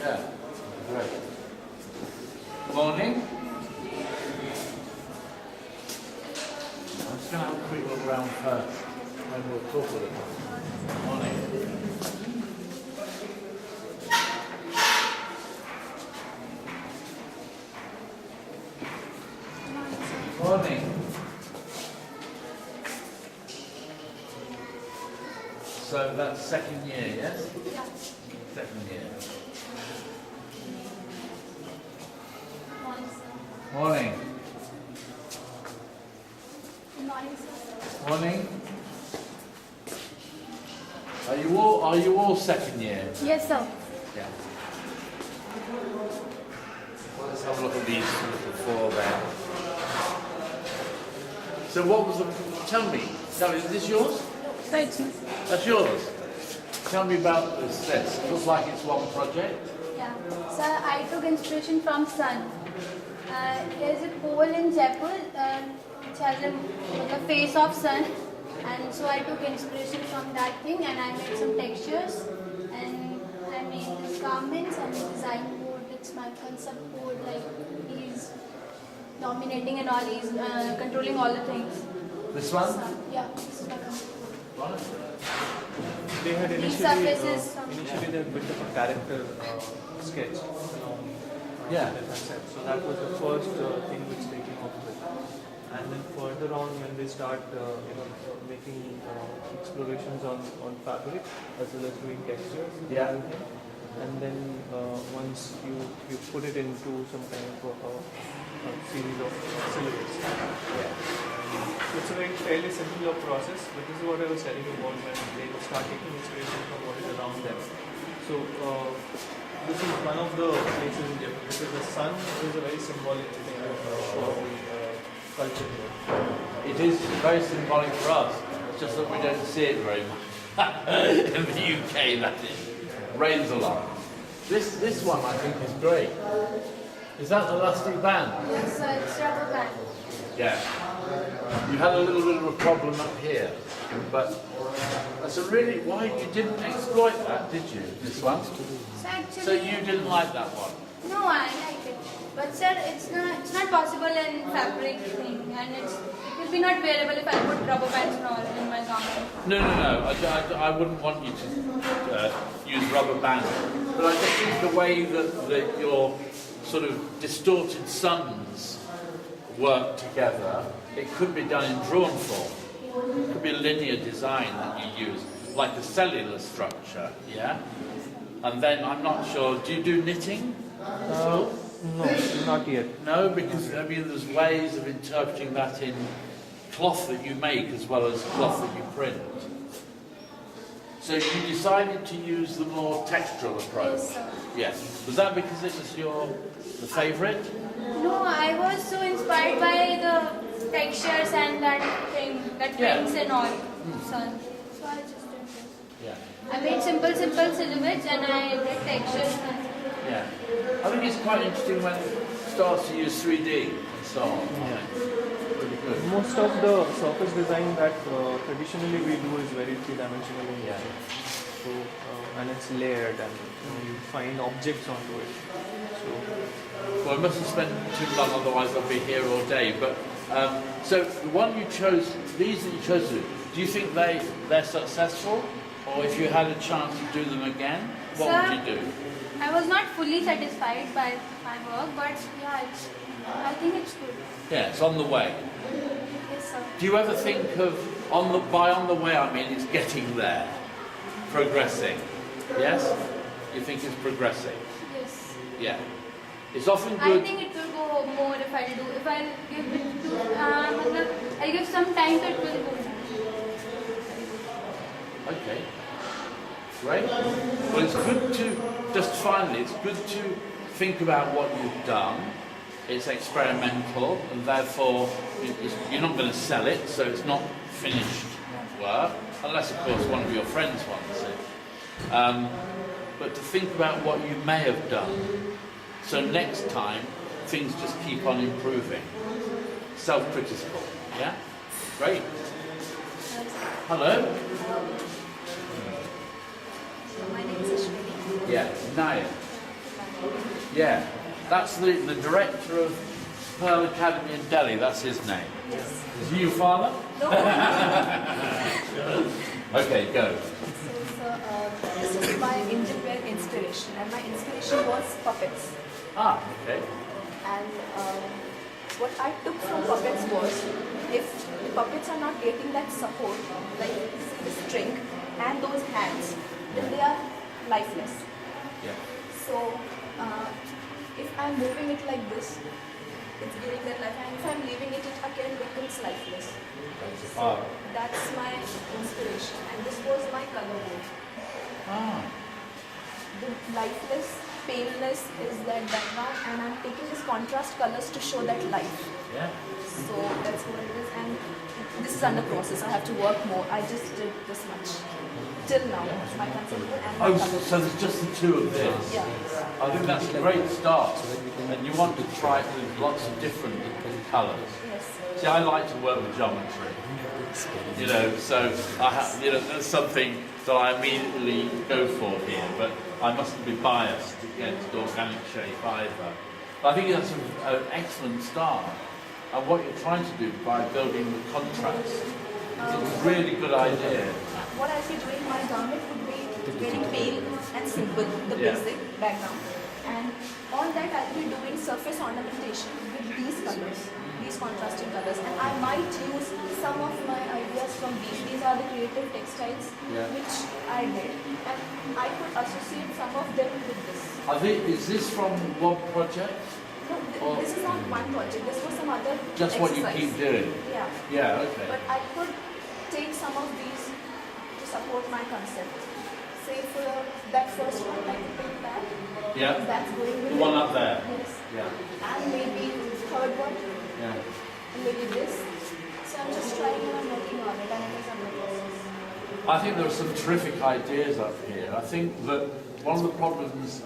Yeah, great. Morning. I'm just going to have a quick look around first, and we'll talk with them. Morning. Morning. So that's second year, yes? Yeah. Second year. Morning, sir. Morning. Good morning, sir. Morning. Are you all second year? Yes, sir. Yeah. Well, let's have a look at these before then. So what was the, tell me, is this yours? Sir, it's That's yours. Tell me about this. Looks like it's one project. yeah. Sir, I took inspiration from sun. There's a pole in Jaipur which has a face of sun, and so I took inspiration from that thing, and I made some textures, and I made this garments and the design board. It's my concept board. Like he's dominating and all. He's controlling all the things. This one? Sun. Yeah. This is my concept. They had These initially, surfaces. initially they built up a character sketch along Yeah. the concept. So that was the first thing which they came up with. And then further on, when they start making explorations on fabric as well as doing textures, Yeah. and everything. And then once you put it into some kind of a series of silhouettes. So it's a very fairly simple process, but this is what I was telling you about when they start taking inspiration from what is around them. So this is one of the places in Japan because the sun is a very symbolic thing for the culture here. It is very symbolic for us. It's just that we don't see it very much. In the UK, that is. Rains a lot. This one I think is great. Is that the elastic band? Yes, sir. It's rubber band. Yeah. You had a little bit of a problem up here, but that's a really, why you didn't exploit that, did you? This one? So actually, So you didn't like that one? no, I like it. But sir, it's not possible in fabric thing, and it will be not wearable if I put rubber bands and all in my garment. No. I wouldn't want you to use rubber bands. But I just think the way that your sort of distorted suns work together, it could be done in drawn form. It could be a linear design that you use, like a cellular structure, yeah? And then I'm not sure, do you do knitting? No, not yet. No, because I mean there's ways of interpreting that in cloth that you make as well as cloth that you print. So you decided to use the more textural approach? Yes, sir. Yes. Was that because it was the favourite? No, I was so inspired by the textures and that thing, that Yeah. prints and all. Sun. So I just did this. Yeah. I made simple silhouettes and I did textures. Yeah. I think it's quite interesting when it starts to use 3D and so on. Really good. Most of the surface design that traditionally we do is very three-dimensional in nature. So and it's layered, and you find objects onto it. So Well, I mustn't spend too long, otherwise I'll be here all day. But so the one you chose, these that you chose, do you think they're successful, or if you had a chance to do them again, what Sir, would you do? I was not fully satisfied by my work, but yeah, I think it's good. Yeah, it's on the way. Yes, sir. Do you ever think of on the way? I mean, it's getting there, progressing. Yes, you think it's progressing. Yes. Yeah, it's often I good. think it will go more if I give it to, I'll give some time to it will go. Okay, great. Well, it's good to just finally. It's good to think about what you've done. It's experimental, and therefore you're not going to sell it, so it's not finished work, unless, of course, one of your friends wants it. But to think about what you may have done, so next time things just keep on improving. Self-critical, yeah? Great. Hello? My name is Ashwini. Yeah, Naya. Yeah, that's the director of Pearl Academy in Delhi. That's his name. Yes. Is he your father? No. Okay, go. This is my Indian wear inspiration, and my inspiration was puppets. Ah, okay. And what I took from puppets was, if the puppets are not getting that support, like the string and those hands, then they are lifeless. Yeah. So if I'm moving it like this, it's giving that life, and if I'm leaving it again becomes lifeless. Ah. That's my inspiration, and this was my color board. Ah. The lifeless, paleness is that background, and I'm taking these contrast colors to show that life. Yeah. So that's what it is, and this is under process. I have to work more. I just did this much till now. My concept board and my Oh, color. so there's just the two of this. Yeah. I think that's a great start. And you want to try it with lots of different colours. Yes. See, I like to work with geometry. You know, so I have, you know, that's something that I immediately go for here, but I mustn't be biased against organic shape either. But I think that's an excellent start. And what you're trying to do by building the contrast is a really good idea. What I'll be doing, my garment would be very pale and simple, the Yeah. basic background. And on that I'll be doing surface ornamentation with these colors, these contrasting colors. And I might use some of my ideas from these. These are the creative textiles Yeah. which I did. And I could associate some of them with this. Is this from one project? No, Or- this is not one project. This was some other Just what you exercise. keep doing? Yeah. Yeah, okay. But I could take some of these to support my concept. Say for that first one, I could take that. Yeah. That's going with The one it. up there? Yes. Yeah. And maybe third one, Yeah. and maybe this. So I'm just trying and I'm working on it, and it is under process. I think there are some terrific ideas up here. I think that one of the problems,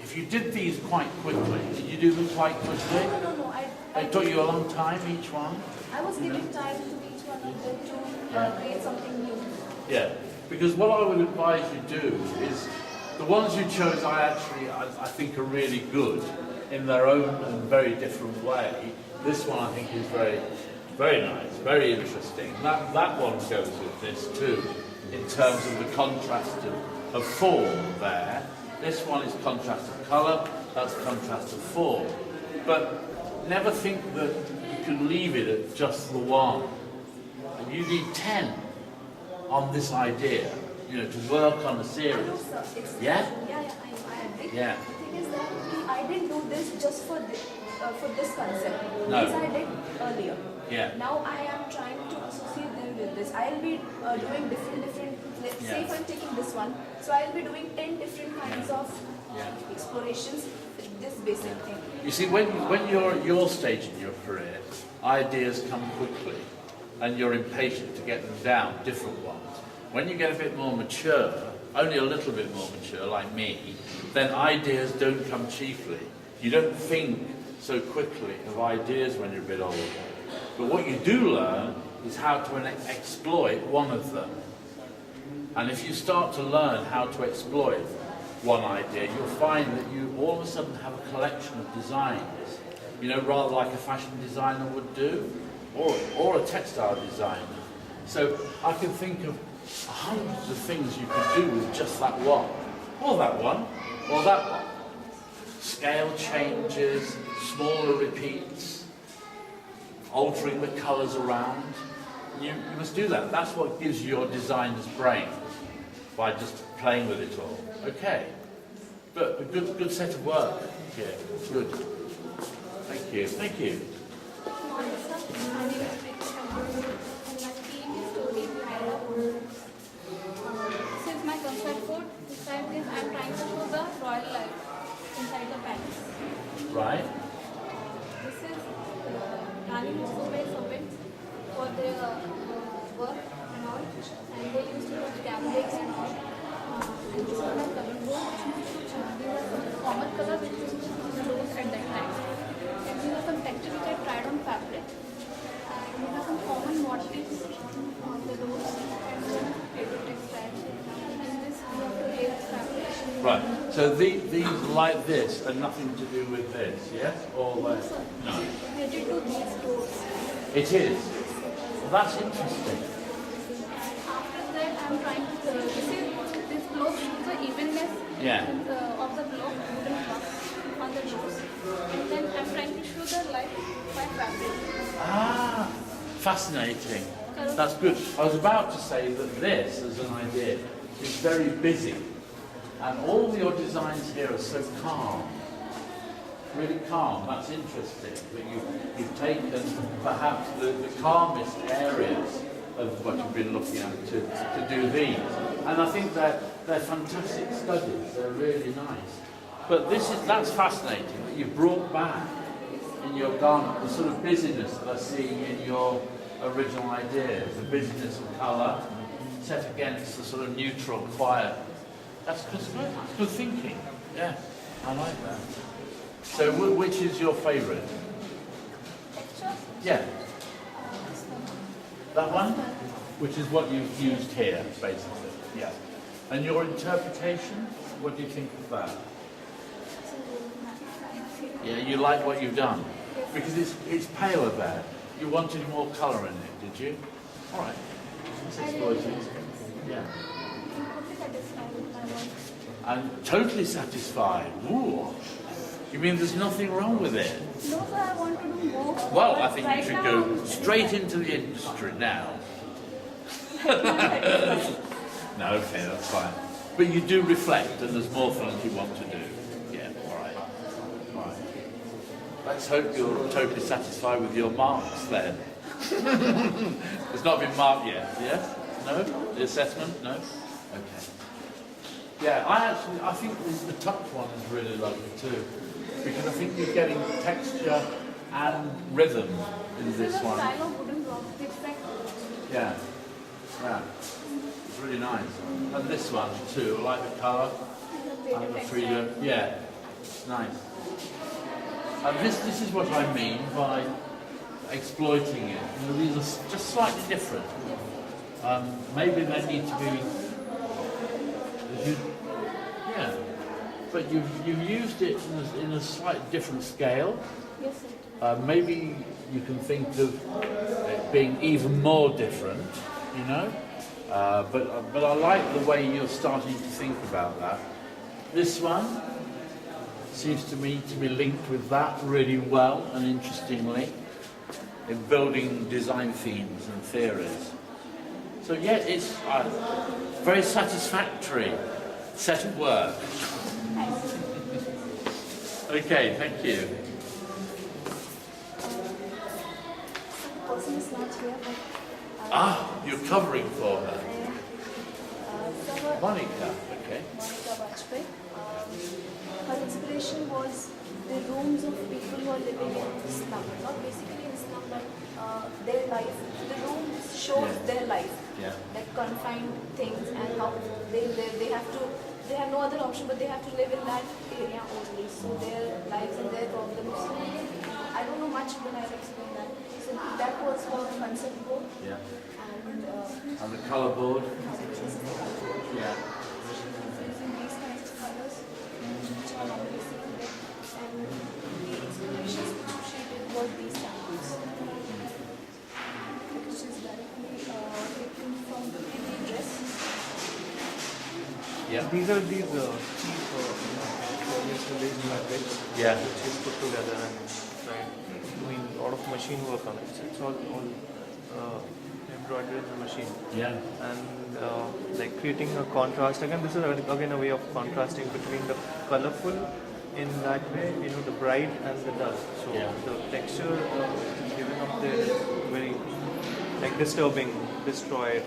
if you did these quite quickly, did you do them quite quickly? No. It took you a long time, each one? I was giving time to each one of them to Yeah. create something new. Yeah, because what I would advise you do is, the ones you chose I think are really good in their own and very different way. This one I think is very, very nice, very interesting. That one goes with this too, in terms of the contrast of form there. This one is contrast of colour, that's contrast of form. But never think that you can leave it at just the one. And you need 10 on this idea, you know, to work on a I know, series. sir. It's, Yeah? I agree. Yeah. The thing is that I didn't do this just for this concept. No. This I did earlier. Yeah. Now I am trying to associate them with this. I'll be doing different. Let's say Yeah. if I'm taking this one, so I'll be doing 10 different kinds of Yeah. explorations with this basic thing. You see, when you're at your stage in your career, ideas come quickly, and you're impatient to get them down, different ones. When you get a bit more mature, only a little bit more mature, like me, then ideas don't come cheaply. You don't think so quickly of ideas when you're a bit older. But what you do learn is how to exploit one of them. And if you start to learn how to exploit one idea, you'll find that you all of a sudden have a collection of designs, you know, rather like a fashion designer would do, or a textile designer. So I can think of hundreds of things you could do with just that one, or that one, or that one. Scale changes, smaller repeats, altering the colours around. You must do that. That's what gives you your designer's brain, by just playing with it all. Okay. But a good set of work here. Good. Thank you. Thank you. Morning, sir. My name is Preeti Sharma, and my team is Story Behind. This is my concept code. Inside this, I'm trying to show the royal life inside the palace. Right. This is Rani Mustafa's servants for their work and all, and they used to use cameras and all. And this is my color board. These are some common colors which was used at that time. And these are some textures which I tried on fabric. And these are some common motifs on the doors and some paper textiles. And this we have to lay the fabric. Right. So these like this are nothing to do with this, yes? Or like, no? Related to these doors. It is. Well, that's interesting. After that, I'm trying to this block shows the evenness Yeah. of the block, wooden block on the doors. And then I'm trying to show the light by fabric. Ah, fascinating. That's good. I was about to say that this, as an idea, is very busy. And all your designs here are so calm. Really calm. That's interesting. That you've taken perhaps the calmest areas of what you've been looking at to do these. And I think they're fantastic studies. They're really nice. But that's fascinating that you've brought back in your garment the sort of busyness that I see in your original ideas, the busyness of colour set against the sort of neutral, quiet. That's good thinking. Yeah, I like that. So which is your favourite? Yeah. That one? Which is what you've used here, basically. Yeah. And your interpretation? What do you think of that? Yeah, you like what you've done? Because it's paler there. You wanted more colour in it, did you? All right. Let's exploit it. Yeah. I'm totally satisfied. Ooh. You mean there's nothing wrong with it? No, sir, I want to do more. Well, I think you Right should now, go straight into the industry now. No, okay, that's fine. But you do reflect and there's more things you want to do. Yeah, all right. All right. Let's hope you're totally satisfied with your marks then. It's not been marked yet, yes? No? The assessment? No? Okay. Yeah, I think the touch one is really lovely too. Because I think you're getting texture and rhythm in This this is a one. style of wooden block. It's like Yeah. Yeah. It's really nice. And this one too, I like the colour and the freedom. Yeah. It's nice. And this is what I mean by exploiting it. You know, these are just slightly different. Maybe they need to be. Yeah. But you've used it in a slightly different scale. yes, sir. Maybe you can think of it being even more different, you know. But I like the way you're starting to think about that. This one seems to me to be linked with that really well and interestingly in building design themes and theories. So yeah, it's a very satisfactory set of work. Okay, thank you. The person is not here, but You're covering for her. so Monica, okay. Monica Bajpai. Her inspiration was the rooms of people who are living in slum, not basically in slum, but their life. The rooms shows Yeah. their life, Yeah. like confined things, and how they have to. They have no other option, but they have to live in that area only. So their lives and their problems. I don't know much, but I'll explain that. So that was her concept board, Yeah. and And the colour board. Yeah. using these kinds of colors, which are already seen there. And the inspirations she did was these samples, which is directly taken from the baby dress. Yeah. These are these cheap polyester-based fabrics Yeah. which is put together and like doing a lot of machine work on it. So it's all embroidered in the machine. Yeah. And like creating a contrast. Again, this is again a way of contrasting between the colorful in that way, you know, the bright and the dull. So Yeah. the texture given up there is very like disturbing, destroyed.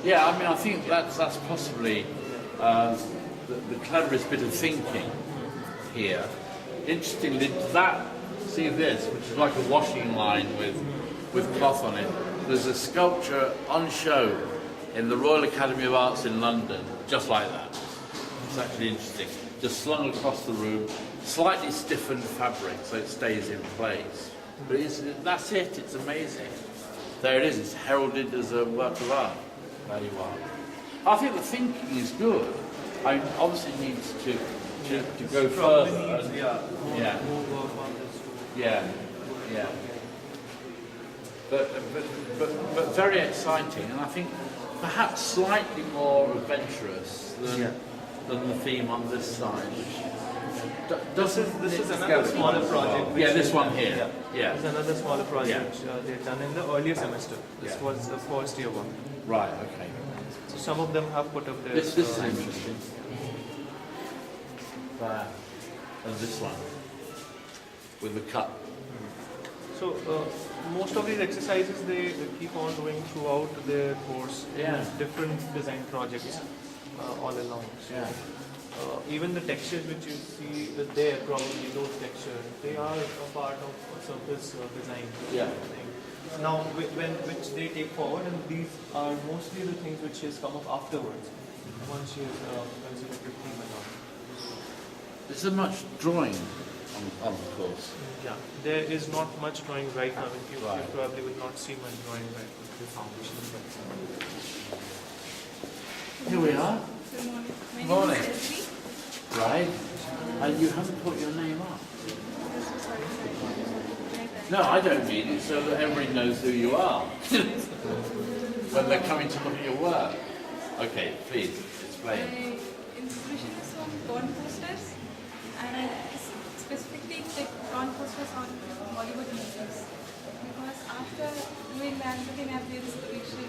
Yeah, I mean, I think that's possibly the cleverest bit of thinking here. Interestingly, see this, which is like a washing line with cloth on it. There's a sculpture on show in the Royal Academy of Arts in London, just like that. It's actually interesting. Just slung across the room, slightly stiffened fabric so it stays in place. But that's it, it's amazing. There it is, it's heralded as a work of art. There you are. I think the thinking is good. I mean, obviously needs to go Probably further. needs, Yeah. more work on this too. Yeah, yeah. But very exciting, and I think perhaps slightly more adventurous than the theme on this side. This is another smaller project. Yeah, which this is- one here. Yeah. It's another smaller project Yeah. which they've done in the earlier semester. This Yeah. was the first year one. Right. Okay. So some of them have put up their. This is interesting. There. And this one with the cup. So most of these exercises they keep on doing throughout their course. Yeah. Different design projects all along. So, Yeah. even the textures which you see there, probably those textures, they are a part of a surface design. Yeah. Thing. Now, which they take forward, and these are mostly the things which has come up afterwards, once she has considered the theme and all. Is there much drawing on the course? Yeah, there is not much drawing right now. You Right. probably will not see much drawing right with the foundation. Here we are. Good morning. My Morning. name is Elsie. Right. And you haven't put your name up. I'm so sorry. No, I don't mean it so that everybody knows who you are when they're coming to look at your work. Okay, please explain. My inspiration is from Bond posters, and I specifically take Bond posters on Bollywood movies because after doing that, looking at the inspiration,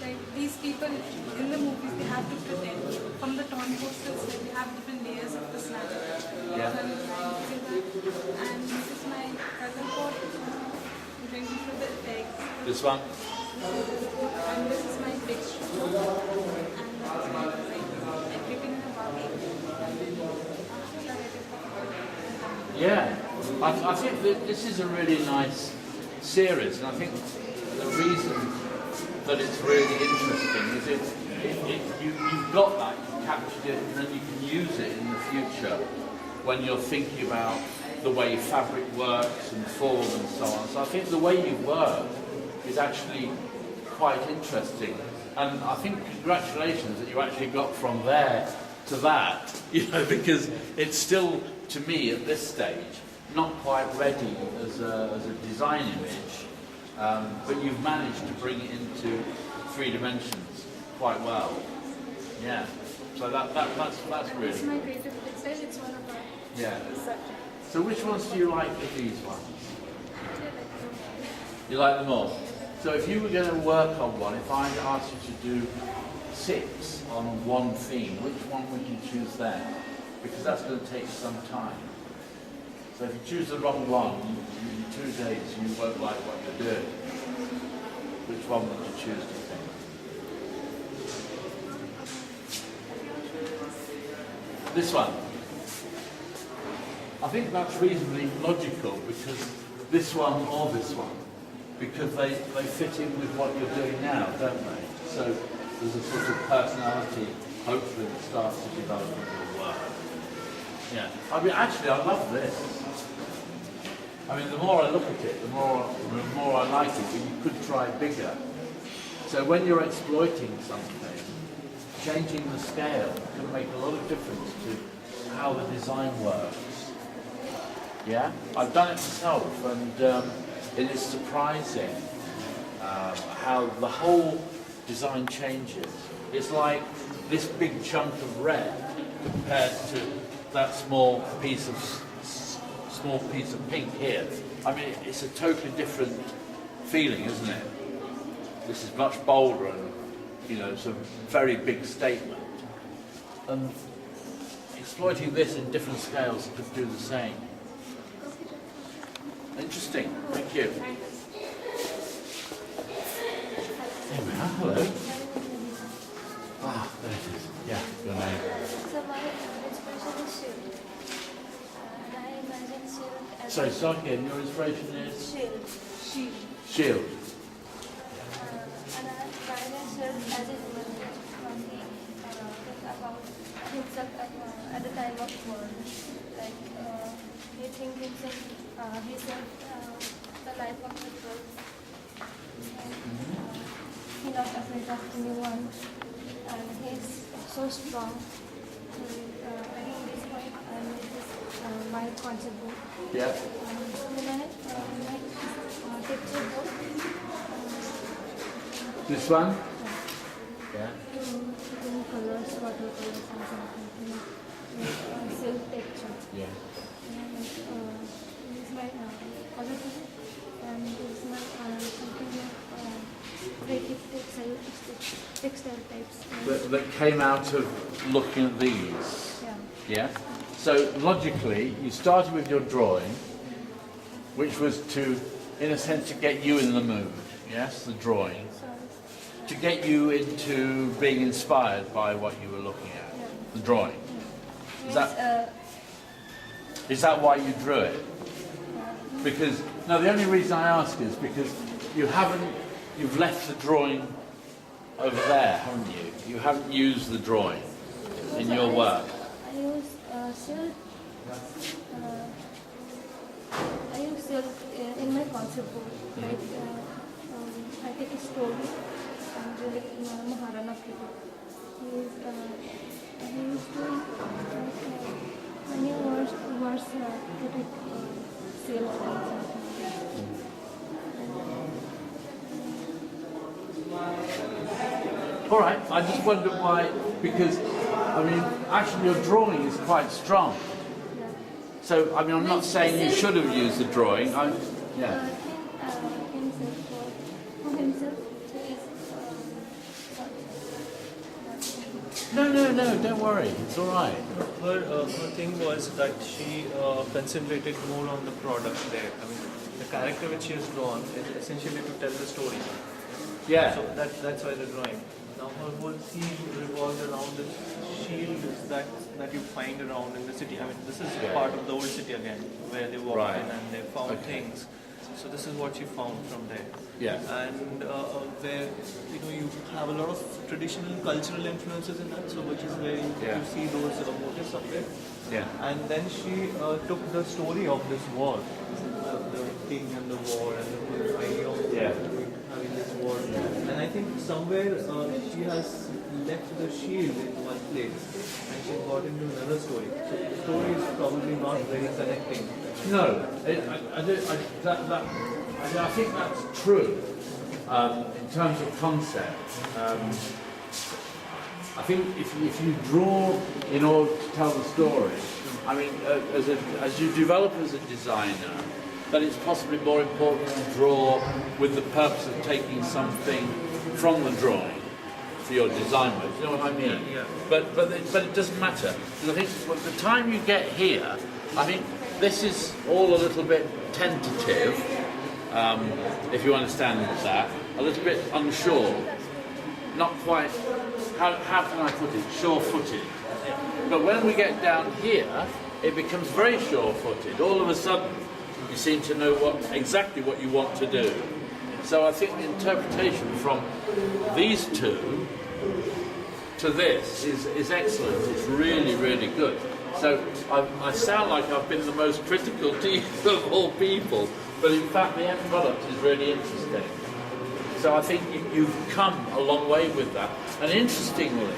like these people in the movies, they have to pretend from the torn posters, like they have different layers of personality. Yeah. So I'm trying to get that, and this is my color code. I'm going to show the text. This one? And this is my picture. And that's my design. I'm keeping the body. After that, I did Yeah. I think that this is a really nice series, and I think the reason that it's really interesting is you've got that, you've captured it, and then you can use it in the future when you're thinking about the way fabric works and form and so on. So I think the way you work is actually quite interesting, and I think congratulations that you actually got from there to that, because it's still, to me at this stage, not quite ready as a design image, but you've managed to bring it into 3 dimensions quite well. Yeah, so that's And really it's my creative pixel. It's one of our yeah. subjects. So which ones do you like of these ones? Actually, I like them. You like them all? So if you were going to work on one, if I asked you to do 6 on one theme, which one would you choose then? Because that's going to take some time. So if you choose the wrong one, in 2 days you won't like what you're doing. Which one would you choose, do you think? This one. I think that's reasonably logical because this one or this one, because they fit in with what you're doing now, don't they? So there's a sort of personality, hopefully, that starts to develop in your work. Yeah. I mean, actually, I love this. I mean, the more I look at it, the more I like it, but you could try bigger. So when you're exploiting something, changing the scale can make a lot of difference to how the design works. Yeah, I've done it myself, and it is surprising how the whole design changes. It's like this big chunk of red compared to that small piece of pink here. I mean, it's a totally different feeling, isn't it? This is much bolder, and it's a very big statement. And exploiting this in different scales could do the same. Interesting. Thank you. There we are. Hello. Ah, there it is. Yeah, your name. So my inspiration is shield. And I imagine shield as Sorry, start again. Your inspiration is shield. Shield. shield. And I find a shield as a woman from the think about himself at the time of war. Like he thinks himself the life of the world. He's not afraid of anyone, and he's so strong. I think this one this white concept board. Yeah. Then I make texture board. This one? Yeah. Different colors, watercolors and something. Silk texture. Yeah. And this is my color palette. And this is my something creative textile types. That came out of looking at these. Yeah. Yeah. So logically, you started with your drawing, which was to, in a sense, to get you in the mood. Yes, the drawing. So To get you into being inspired by what you were looking at, the drawing. Is that why you drew it? Because no, the only reason I ask is because you've left the drawing over there, haven't you? You haven't used the drawing in your work. I use silk. I use silk in my concept book. Like I take a story and Maharana Pratap. He used to many words put it silk and All right. I just wondered why, because I mean, actually, your drawing is quite strong. So I mean, I'm not saying you should have used the drawing. Yeah. himself for himself. No, don't worry. It's all right. Her thing was that she concentrated more on the product there. I mean, the character which she has drawn is essentially to tell the story. Yeah. So that's why the drawing. Now her whole theme revolves around the shields that you find around in the city. I mean, this is part of the old city again, where they walked Right. in and they found things. So this is what she found from there. Yeah. And where you have a lot of traditional cultural influences in that. So which is where you see those motifs up there. Yeah. And then she took the story of this war, the king and the war, and the whole idea of having this war. And I think somewhere she has left the shield in one place, and she got into another story. So the story is probably not very connecting. No, I think that's true in terms of concept. I think if you draw in order to tell the story, I mean, as you develop as a designer, then it's possibly more important to draw with the purpose of taking something from the drawing for your design work. You know what I mean? Yeah. But it doesn't matter. Because I think by the time you get here, I think this is all a little bit tentative, if you understand that, a little bit unsure, not quite, how can I put it, sure-footed. But when we get down here, it becomes very sure-footed. All of a sudden, you seem to know exactly what you want to do. So I think the interpretation from these two to this is excellent. It's really, really good. So I sound like I've been the most critical to you of all people, but in fact the end product is really interesting. So I think you've come a long way with that. And interestingly,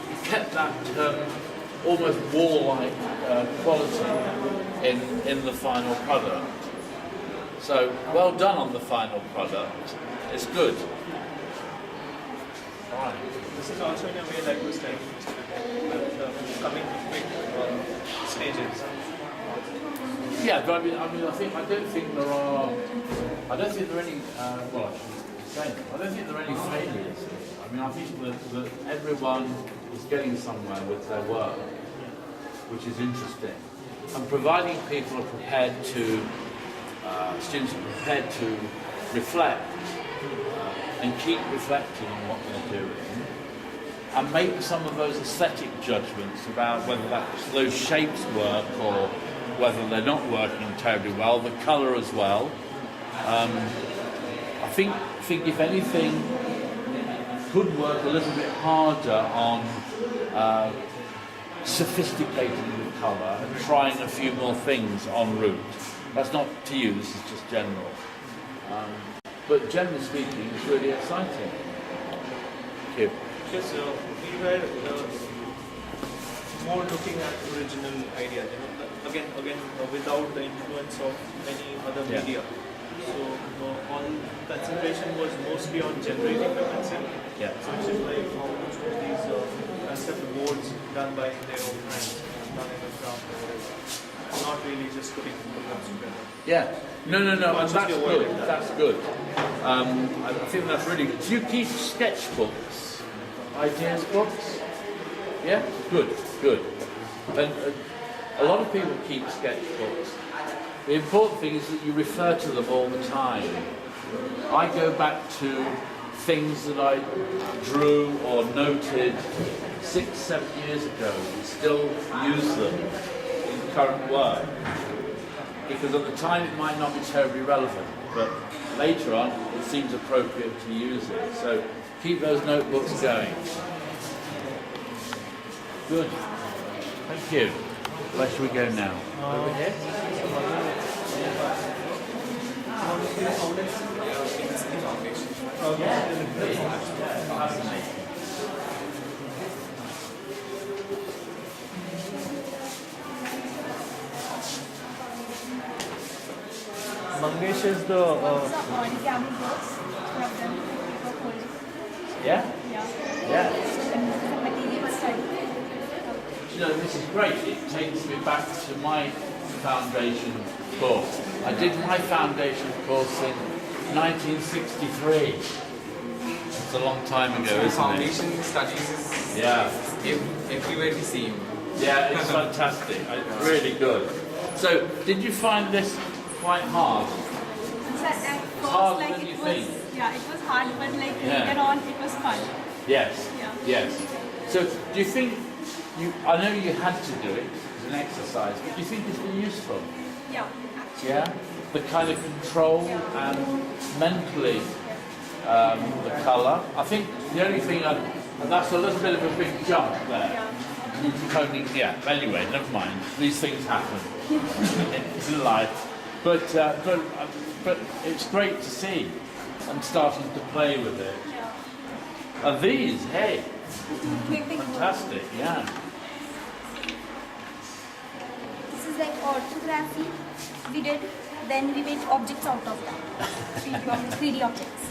you kept that almost war-like quality in the final product. So well done on the final product. It's good. All right. This is also in a way like was telling coming to quick stages. Yeah, but I don't think there are any. Well, I shouldn't say that. I don't think there are any failures. I mean, I think that everyone is getting somewhere with their work, which is interesting, and providing people are prepared to, students are prepared to reflect and keep reflecting on what they're doing, and make some of those aesthetic judgments about whether those shapes work or whether they're not working terribly well, the colour as well. I think if anything, could work a little bit harder on sophisticating the colour and trying a few more things en route. That's not to you, this is just general. But generally speaking, it's really exciting. Thank you. Because we were more looking at original ideas. Again, without the influence of any other Yeah. media. So all concentration was mostly on generating the concept. Yeah. So which is like how much of these concept boards done by their own hands, done in a craft or whatever. Not really just putting programs together. Yeah. No. And that's Consciously good. avoided that. That's good. I think that's really good. Do you keep sketchbooks? Ideas books? Yeah? Good. And a lot of people keep sketchbooks. The important thing is that you refer to them all the time. I go back to things that I drew or noted 6-7 years ago and still use them in current work. Because at the time it might not be terribly relevant, but later on it seems appropriate to use it. So keep those notebooks going. Good. Thank you. Where should we go now? Over here? Mangesh is the Origami books from them for holding. Yeah? Yeah. The material study. You know, this is great. It takes me back to my foundation course. I did my foundation course in 1963. It's a long time ago, isn't it? Foundation studies is Yeah. everywhere we see him. Yeah, it's fantastic. It's really good. So, did you find this quite hard? So at first, harder like than you it was, think. yeah, it was hard, but like Yeah. later on, it was fun. Yes. Yeah. Yes. So, do you think I know you had to do it as an exercise, but do you think it's been useful? Yeah. Yeah? The kind of control and mentally the colour. I think the only thing, and that's a little bit of a big jump there. Yeah, anyway, never mind. These things happen in life. But it's great to see and starting to play with it. Yeah. And these, hey, Big fantastic, yeah. This is like orthography we did, then we made objects out of that. 3D objects.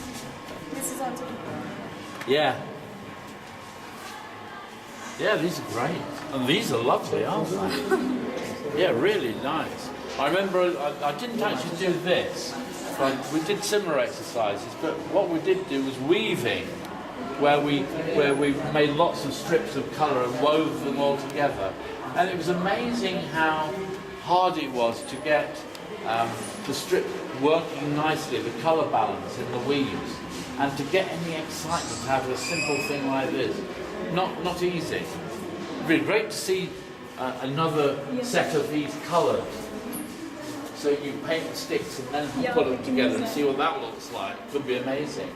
This is also Yeah. Yeah, these are great. And these are lovely, aren't they? Yeah, really nice. I remember I didn't actually do this. But we did similar exercises, but what we did do was weaving, where we made lots of strips of colour and wove them all together. And it was amazing how hard it was to get the strip working nicely, the colour balance in the weaves, and to get any excitement out of a simple thing like this. Not easy. It'd be great to see another set of these coloured. So you paint the sticks and then Yeah, put we them can together use and that. see what that looks like. Could be amazing.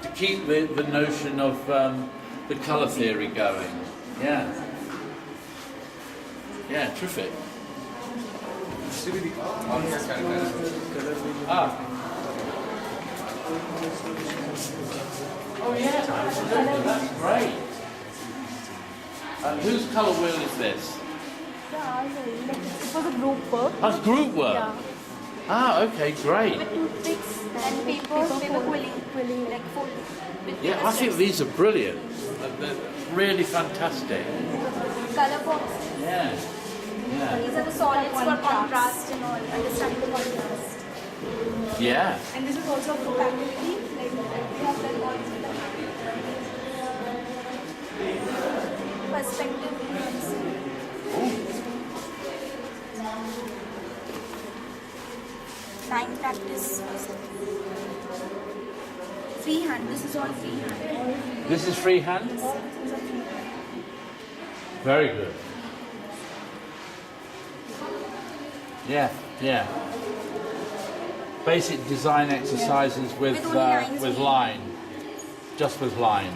To keep the notion of the colour theory going. Yeah. Yeah, terrific. Ah. Oh yeah, absolutely, that's great. Whose colour wheel is this? it was a group work. That's group work. Yeah. Ah, okay, great. With toothpicks and paper quilling, like folding. With Yeah, paper I think strips. these are brilliant. They're really fantastic. Color box. Yeah. Yeah. These are the solids for contrast and all. Understanding the contrast. Yeah. And this is also a group activity. Like we have done all these perspective. Line practice. Freehand. This is all freehand. This is freehand? Very good. Yeah, yeah. Basic design exercises with With only lines. with line. Just with line.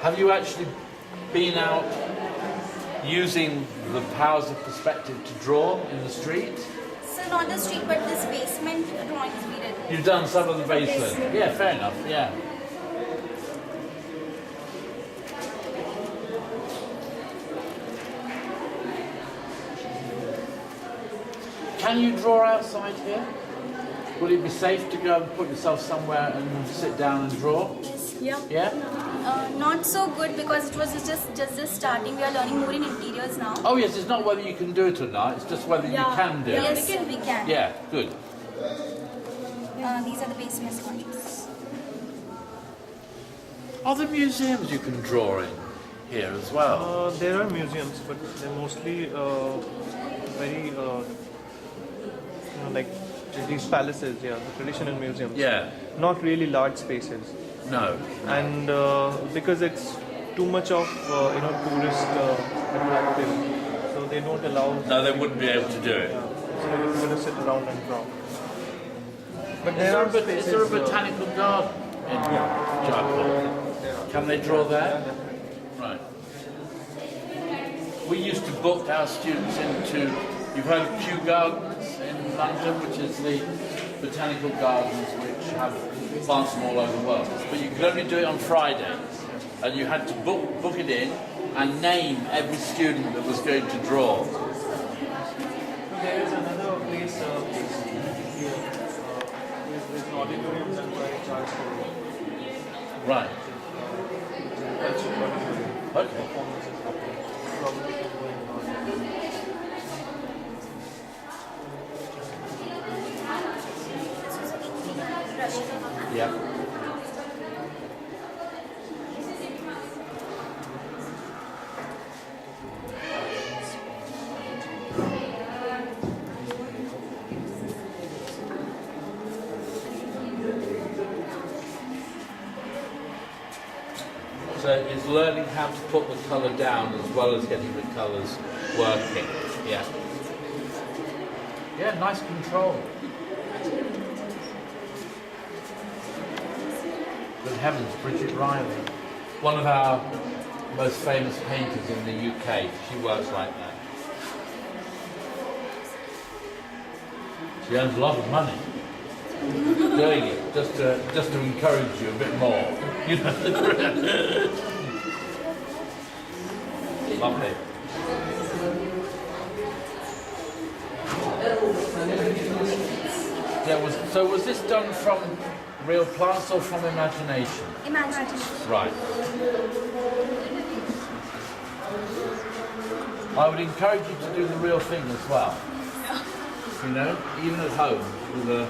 Have you actually been out using the powers of perspective to draw in the street? So not the street, but this basement drawings we did. You've done some of the basement. Yeah, fair enough. Yeah. Can you draw outside here? Will it be safe to go and put yourself somewhere and sit down and draw? Yeah. Yeah? Not so good because it was just starting. We are learning more in interiors now. Oh yes, it's not whether you can do it or not, it's just whether you can do it. Yes, we can. Yeah, good. These are the basement sponges. Are there museums you can draw in here as well? There are museums, but they're mostly very, like these palaces, the traditional museums. Yeah. Not really large spaces. No. And because it's too much of tourist attractive, so they don't allow. No, they wouldn't be able to do it. So you're going to sit around and draw. But Is there a botanical garden in Jaipur? Can they draw there? Right. We used to book our students into, you've heard of Kew Gardens in London, which is the botanical gardens which have plants from all over the world. But you could only do it on Fridays, and you had to book it in and name every student that was going to draw. There is another place here. There's an auditorium done by Charles Ford. Right. Cultural auditorium. Okay. Performances happening. Probably going on. Yeah. So it's learning how to put the colour down as well as getting the colours working. Yeah. Yeah, nice control. Good heavens, Bridget Riley, one of our most famous painters in the UK. She works like that. She earns a lot of money doing it, just to encourage you a bit more. You know. Lovely. Yeah, so was this done from real plants or from imagination? Imagination. Right. I would encourage you to do the real thing as well. You know, even at home with a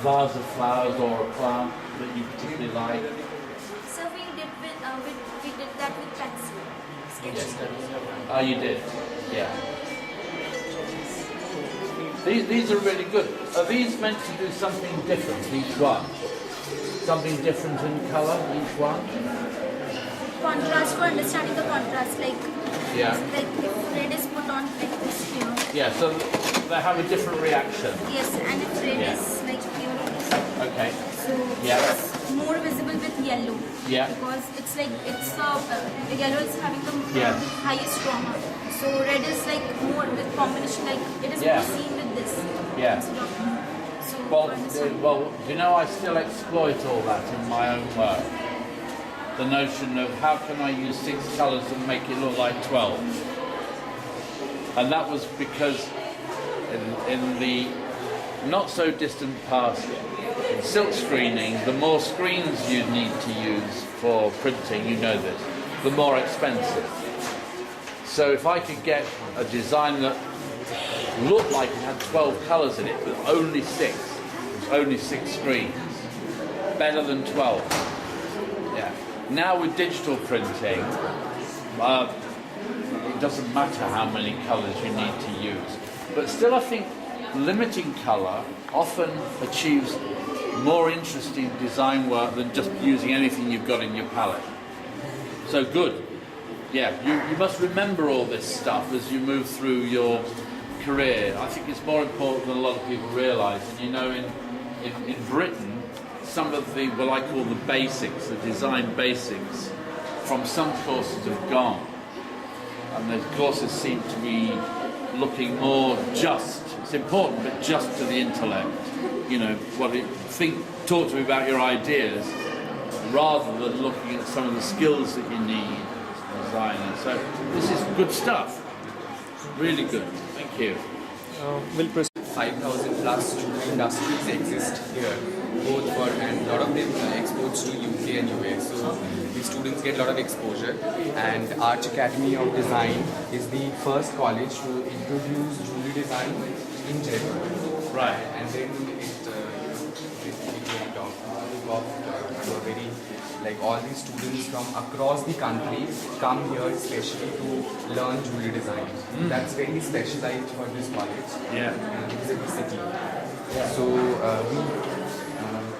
vase of flowers or a plant that you particularly like. So we did that with pencil. Sketches. Oh, you did? Yeah. These are really good. Are these meant to do something different, each one? Something different in colour, each one? Contrast, for understanding the contrast, like Yeah. if red is put on like this here. Yeah, so they have a different reaction. Yes, and if red Yeah. is like here, Okay. so Yeah. it's more visible with yellow. Yeah. Because it's like the yellow is having the Yeah. highest trauma. So red is like more with combination, like it is Yeah. more seen with this. Yeah. instead of- So Well, you know, I still exploit all that in my own work. The notion of how can I use 6 colours and make it look like 12? And that was because in the not so distant past, in silk screening, the more screens you need to use for printing, you know this, the more expensive. So if I could get a design that looked like it had 12 colours in it, but only 6 screens, better than 12. Yeah. Now with digital printing, it doesn't matter how many colours you need to use. But still I think limiting colour often achieves more interesting design work than just using anything you've got in your palette. So good. Yeah, you must remember all this stuff as you move through your career. I think it's more important than a lot of people realise. And you know, in Britain, some of the, what I call the basics, the design basics, from some courses have gone, and the courses seem to be looking more just. It's important, but just to the intellect. You know, talk to me about your ideas, rather than looking at some of the skills that you need as a designer. So this is good stuff. Really good. Thank you. We'll proceed. 5,000 plus jewelry industries exist here, both for, and a lot of them exports to UK and US. So the students get a lot of exposure, and Arch Academy of Design is the first college to introduce jewelry design in Jaipur. Right. And then it went off to a very, like, all these students from across the country come here especially to learn jewelry design. That's very specialized for this college. Yeah. Because of the city. So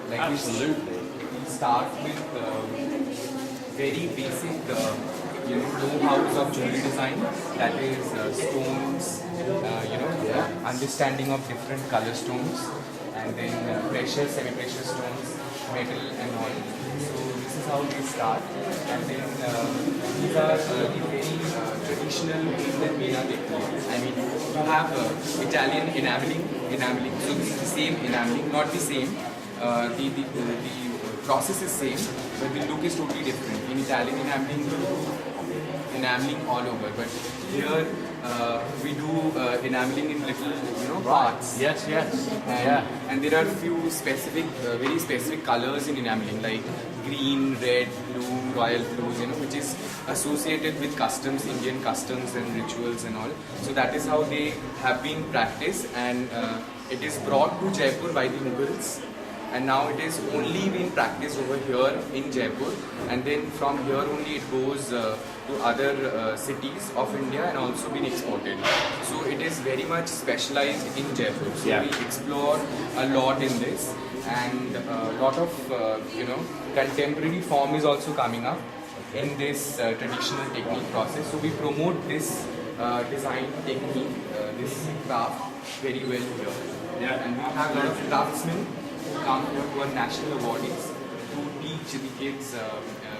we Absolutely. we start with very basic know-hows of jewelry design, that is stones, understanding of different color stones, and then precious, semi-precious stones, metal and all. So this is how we start, and then these are the very traditional Meena techniques. I mean, you have Italian enameling. So this is the same enameling, not the same. The process is same, but the look is totally different. In Italian enameling all over, but here we do enameling in little parts. Yes. And there are few specific, very specific colors in enameling, like green, red, blue, royal blues, which is associated with customs, Indian customs and rituals and all. So that is how they have been practiced, and it is brought to Jaipur by the Mughals. And now it is only being practiced over here in Jaipur, and then from here only it goes to other cities of India and also been exported. So it is very much specialized in Jaipur. So we explore a lot in this, and a lot of contemporary form is also coming up in this traditional technique process. So we promote this design technique, this craft very well here. And we have a lot of craftsmen come here who are national awardees to teach the kids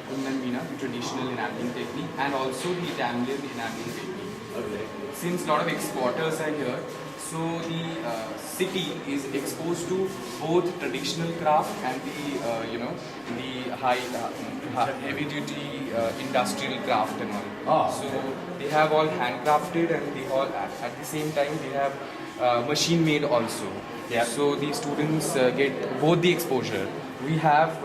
Kundan Meena, the traditional enameling technique, and also the Italian enameling technique. Okay. Since a lot of exporters are here, so the city is exposed to both traditional craft and the high heavy duty industrial craft and all. So they have all handcrafted, and they all at the same time they have machine made also. So the students get both the exposure. We have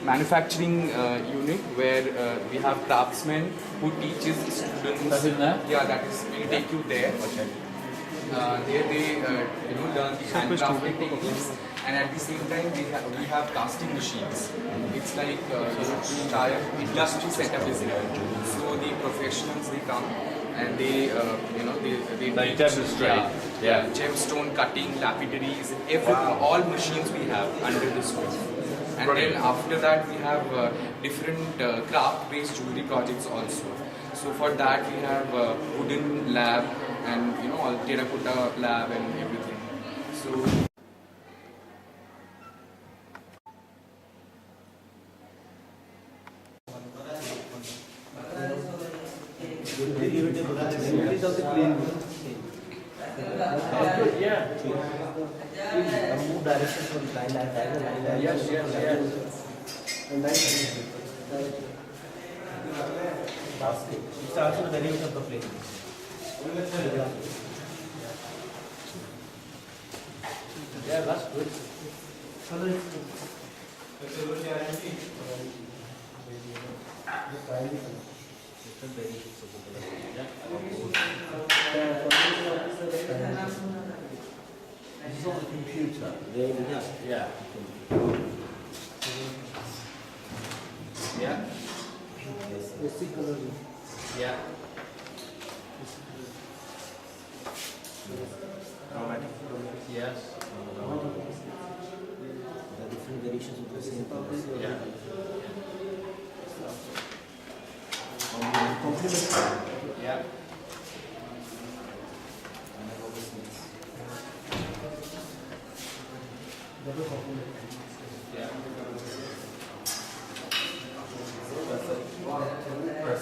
manufacturing unit where we have craftsmen who teaches students. That's in there? Yeah, that is. We'll take you there. Okay. There they learn the handcrafted techniques, and at the same time we have casting machines. It's like the entire industry setup is here. So the professionals, they come and they They demonstrate. Gemstone cutting, lapidaries, everything, all machines we have under this roof. And then after that we have different craft-based jewelry projects also. So for that we have wooden lab and all terracotta lab and everything. So move direction from line. Yes. And basket. It's also the variation of the plane. Yeah, that's good. This is on the computer. Yeah. Yeah. Yeah. Chromatic. Yes. The different variations of the same colors. Yeah. Complement. Yeah. Double complement. Yeah.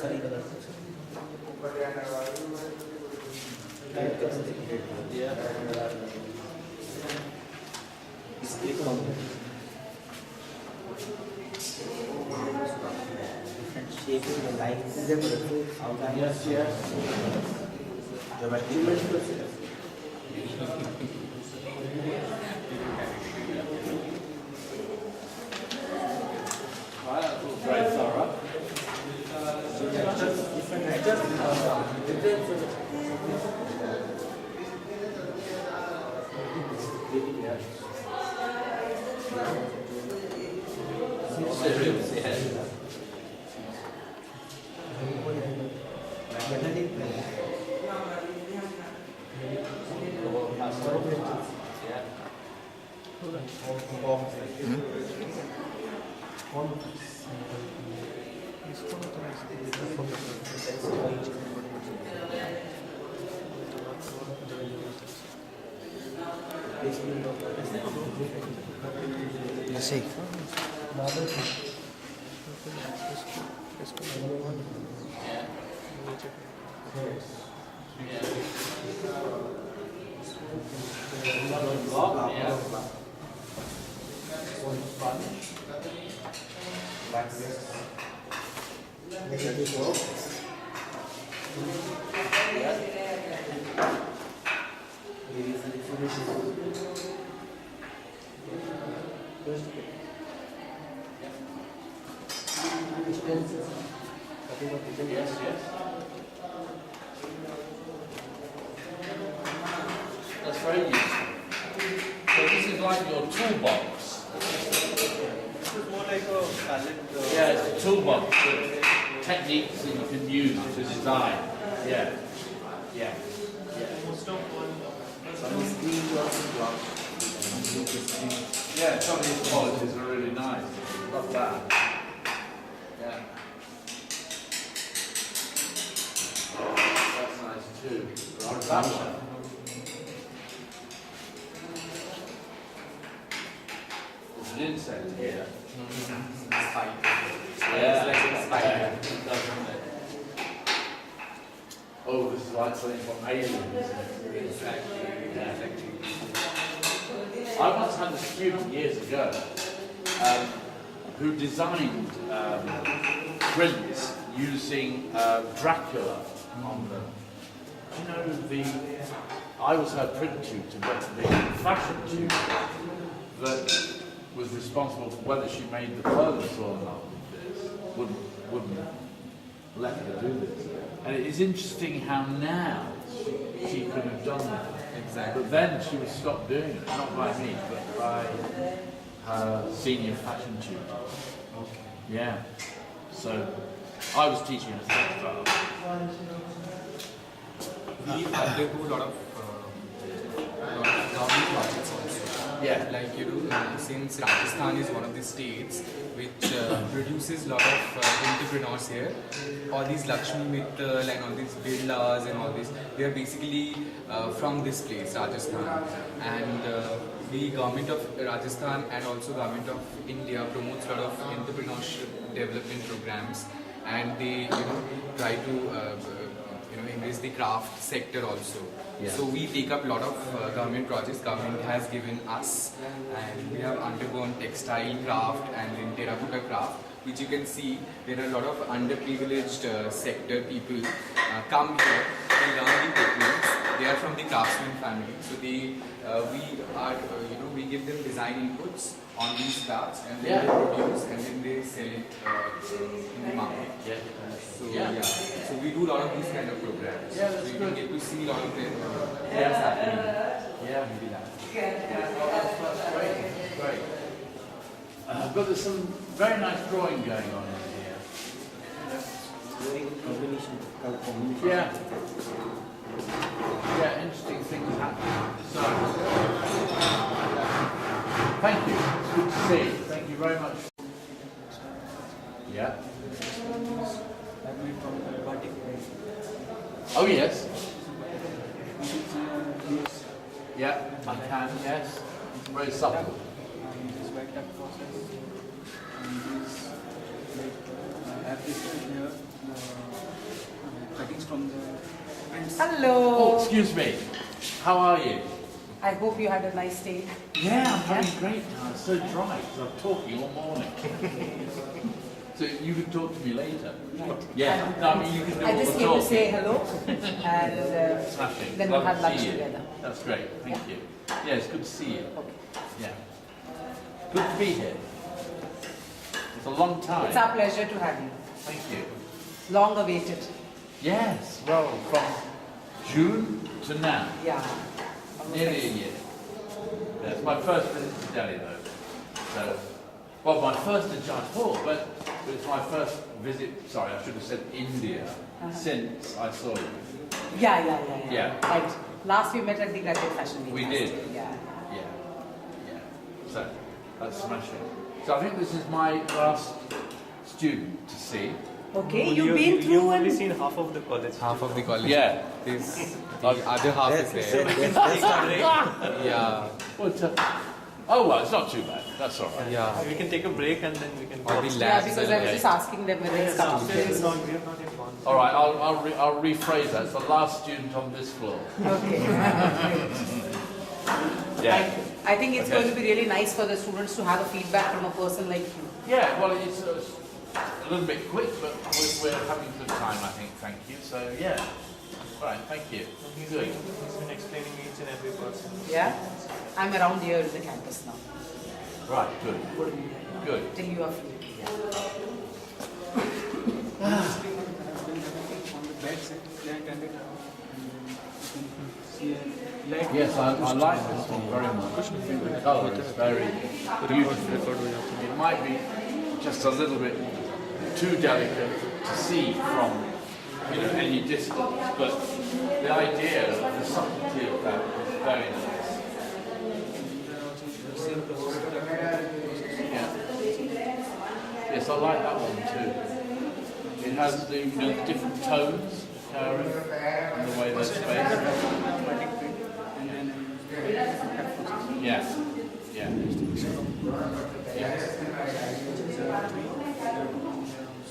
सारी colour different shape in the lines, outline. Yes, yes. Geometry. Right, that's all very thorough. Serious, yeah. See. Yes, yes. That's very useful. So this is like your toolbox. This is more like a palette. Yeah, it's a toolbox with techniques that you can use to design. Yeah. Yeah. Most of one. Yeah, some of these qualities are really nice. Love that. Yeah. That's nice too. That one. There's an insect here. Spider. Yeah. It's like a spider. It does, doesn't it? Oh, this is like something from Aliens. Exactly. Yeah. Exactly. I once had a student years ago who designed prints using Dracula on them. You know, I was her print tutor, but the fashion tutor that was responsible for whether she made the clothes or not with this wouldn't let her do this. And it is interesting how now she could have done that. Exactly. But then she was stopped doing it, not by me, but by her senior fashion tutor. Okay. Yeah. So I was teaching her textile. We undergo a lot of government projects also. Yeah. Like, since Rajasthan is one of the states which produces a lot of entrepreneurs here, all these Lakshmi Mittal and all these Birlas and all this, they are basically from this place, Rajasthan. And the government of Rajasthan and also government of India promotes a lot of entrepreneurship development programs, and they try to embrace the craft sector also. Yeah. So we take up a lot of government projects government has given us, and we have undergone textile craft and then terracotta craft, which you can see there are a lot of underprivileged sector people come here, they learn the techniques, they are from the craftsman family, so we give them design inputs on these crafts, and then they produce and then they sell it in the market. Yeah. So we do a lot of these kind of programs. Yeah, that's so you good. can get to see a lot of them. Yeah. What's happening. Yeah. in the lab. That's great. That's great. But there's some very nice drawing going on in here. Very good combination. Color combination. Yeah. Yeah, interesting things happening. So, thank you. It's good to see. Thank you very much. Yeah. Oh yes. Yeah, I can. Yes. It's very subtle. This white duck process and this like application here from the friends. Hello. Oh, excuse me. How are you? I hope you had a nice day. Yeah, I'm having great now. It's so dry because I'm talking all morning. So you can talk to me later. Right. Yeah. No, I mean you can do I all just the came to talking. say hello and Smashing. then we'll Love have to lunch see you. together. That's great. Thank Yeah. you. Yeah, it's good to see you. Okay. Yeah. Good to be here. It's a long time. It's our pleasure to have you. Thank you. Long awaited. Yes. Well, from June to now, Yeah. nearly a year. Yeah, it's my first visit to Delhi though. So, well, my first to Jaipur, but it's my first visit. Sorry, I should have said India since I saw you. Yeah. Yeah. Right. Last we met at the Graduate Fashion Week. We last did. year. Yeah. Yeah. So that's smashing. So I think this is my last student to see. Okay, you've been through You've only and seen half of the college. Half of the college. Yeah. This, the other half is there. Yeah. Oh well, it's not too bad. That's all right. Yeah. We can take a break and then we can Or the yeah, labs because are I was there. just asking them whether it's coming. Upstairs is not, we have not yet gone. All right, I'll rephrase that. It's the last student on this floor. Okay. Yeah. I think it's Okay. going to be really nice for the students to have a feedback from a person like you. Yeah. Well, it's a little bit quick, but we're having a good time, I think. Thank you. So yeah. All right. Thank you. He's Good. been explaining each and every person. Yeah? I'm around here in the campus now. Right. Good. Good. Till you are free. On the back side, they attended you can see a light. Yes, I like this one very much. The colour is very beautiful. It might be just a little bit too delicate to see from any distance, but the idea of the subtlety of that is very nice. Yeah. Yes, I like that one too. It has the different tones occurring and the way they're spaced. Yeah. Yeah. Yeah.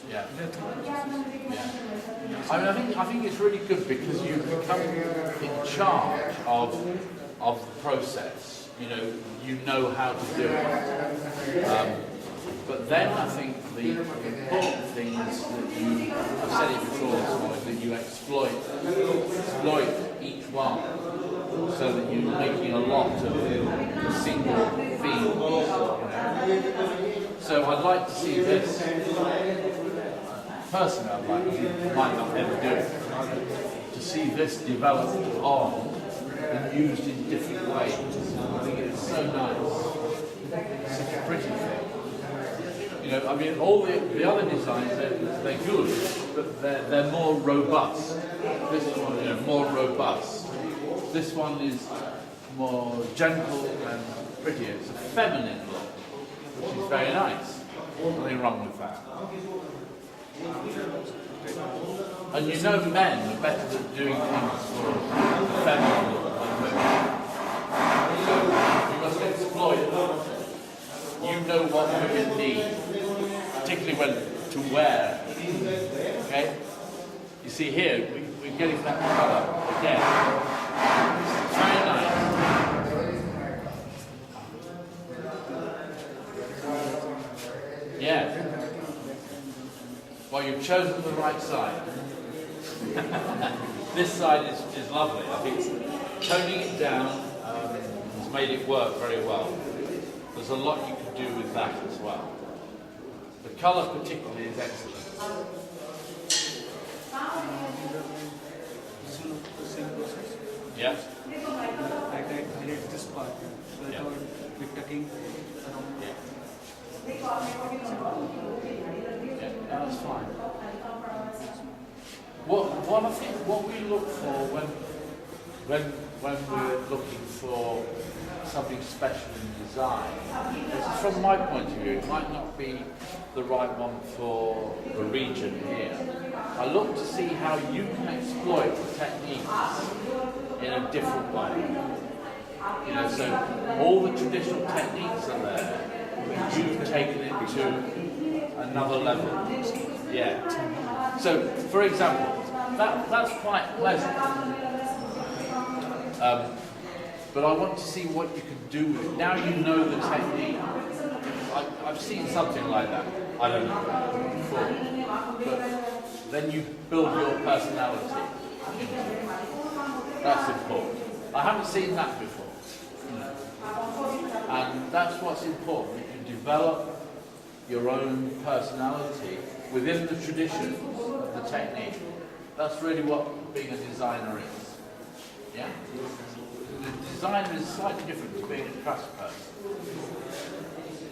Yeah. I think it's really good because you become in charge of the process. You know how to do it. But then I think the important thing is that you, I've said it before this morning, that you exploit each one so that you're making a lot of a single theme. So I'd like to see this. Personally, I'd like to, might not ever do it, to see this developed on and used in different ways. I think it's so nice. Such a pretty thing. All the other designs, they're good, but they're more robust. This one, more robust. This one is more gentle and prettier. It's a feminine look, which is very nice. Nothing wrong with that. And men are better at doing things for a feminine look than women. So you must exploit it. You know what women need, particularly when to wear. Okay? You see here, we're getting that colour again. Very nice. Yeah. Well, you've chosen the right side. This side is lovely. I think toning it down has made it work very well. There's a lot you can do with that as well. The colour particularly is excellent. Same process. Yeah. I highlight this part without with tucking around. Yeah, that's fine. What we look for when we're looking for something special in design, is from my point of view, it might not be the right one for the region here. I look to see how you can exploit the techniques in a different way. So all the traditional techniques are there, but you've taken it to another level. Yeah. So, for example, that's quite pleasant. But I want to see what you can do with it. Now you know the technique. I've seen something like that. I don't know before. But then you build your personality. That's important. I haven't seen that before. And that's what's important. You develop your own personality within the tradition of the technique. That's really what being a designer is. Yeah? The designer is slightly different to being a craftsperson.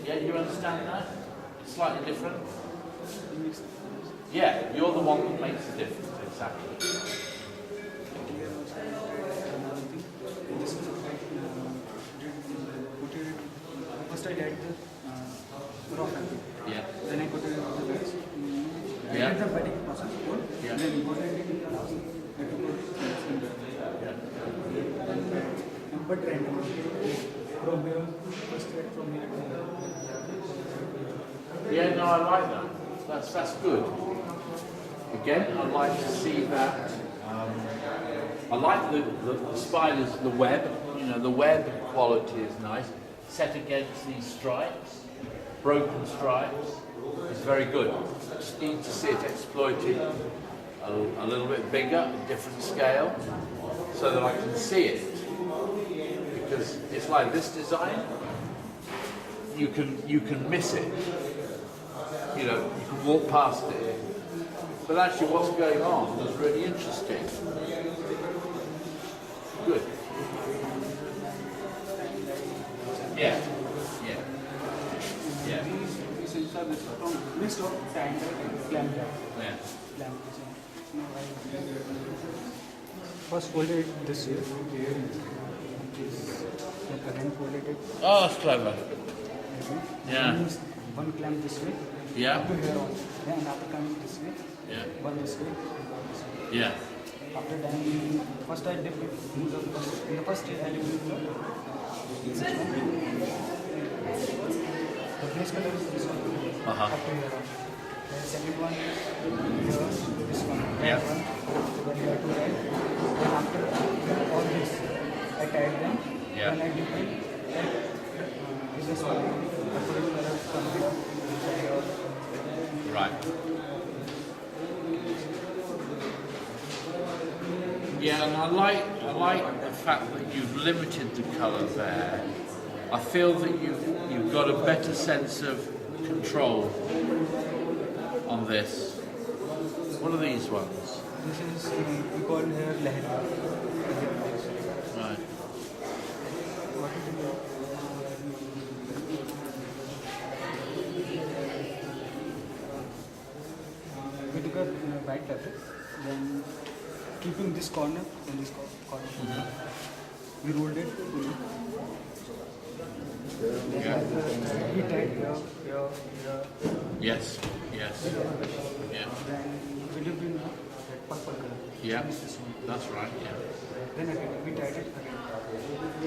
Yeah, you understand that? It's slightly different? Yeah, you're the one that makes the difference, exactly. First I did the raw fabric. Yeah. Then I put it in the bags. I Yeah. did the batik process. Yeah. Then what I did in the last, I took it in the and put randomly from here, first thread from here to here. Yeah, no, I like that. That's good. Again, I like to see that. I like the spiders, the web. You know, the web quality is nice. Set against these stripes, broken stripes, is very good. I just need to see it exploited a little bit bigger, a different scale, so that I can see it. Because it's like this design, you can miss it. You know, you can walk past it. But actually what's going on is really interesting. Good. Yeah. Yeah. Yeah. So you saw this from this top triangle clamp wrap. Yeah. Clamp first folded it this way. Then folded it. Oh, that's clever. Yeah. Then one clamp this way. Yeah. Up to here on. Then after coming this way. Yeah. One this way. Yeah. After that, first I dipped it in the first I dipped it in the base color is this one. Uh-huh. Up to here on. Then second one here, this one. Yeah. That one. Then here to right. Then after all this, I tied them. Yeah. Then I dipped it. Then this one. I put it color from here. Right. Yeah, and I like the fact that you've limited the colour there. I feel that you've got a better sense of control on this. What are these ones? This is, we call here lehenga. Right. We took a white fabric, then keeping this corner and this corner, we rolled it fully. Yeah. We tied here. Yes. Yes. Yeah. Then we dipped in that purple color. Yeah. This one. That's right. Yeah. Then again, we tied it again.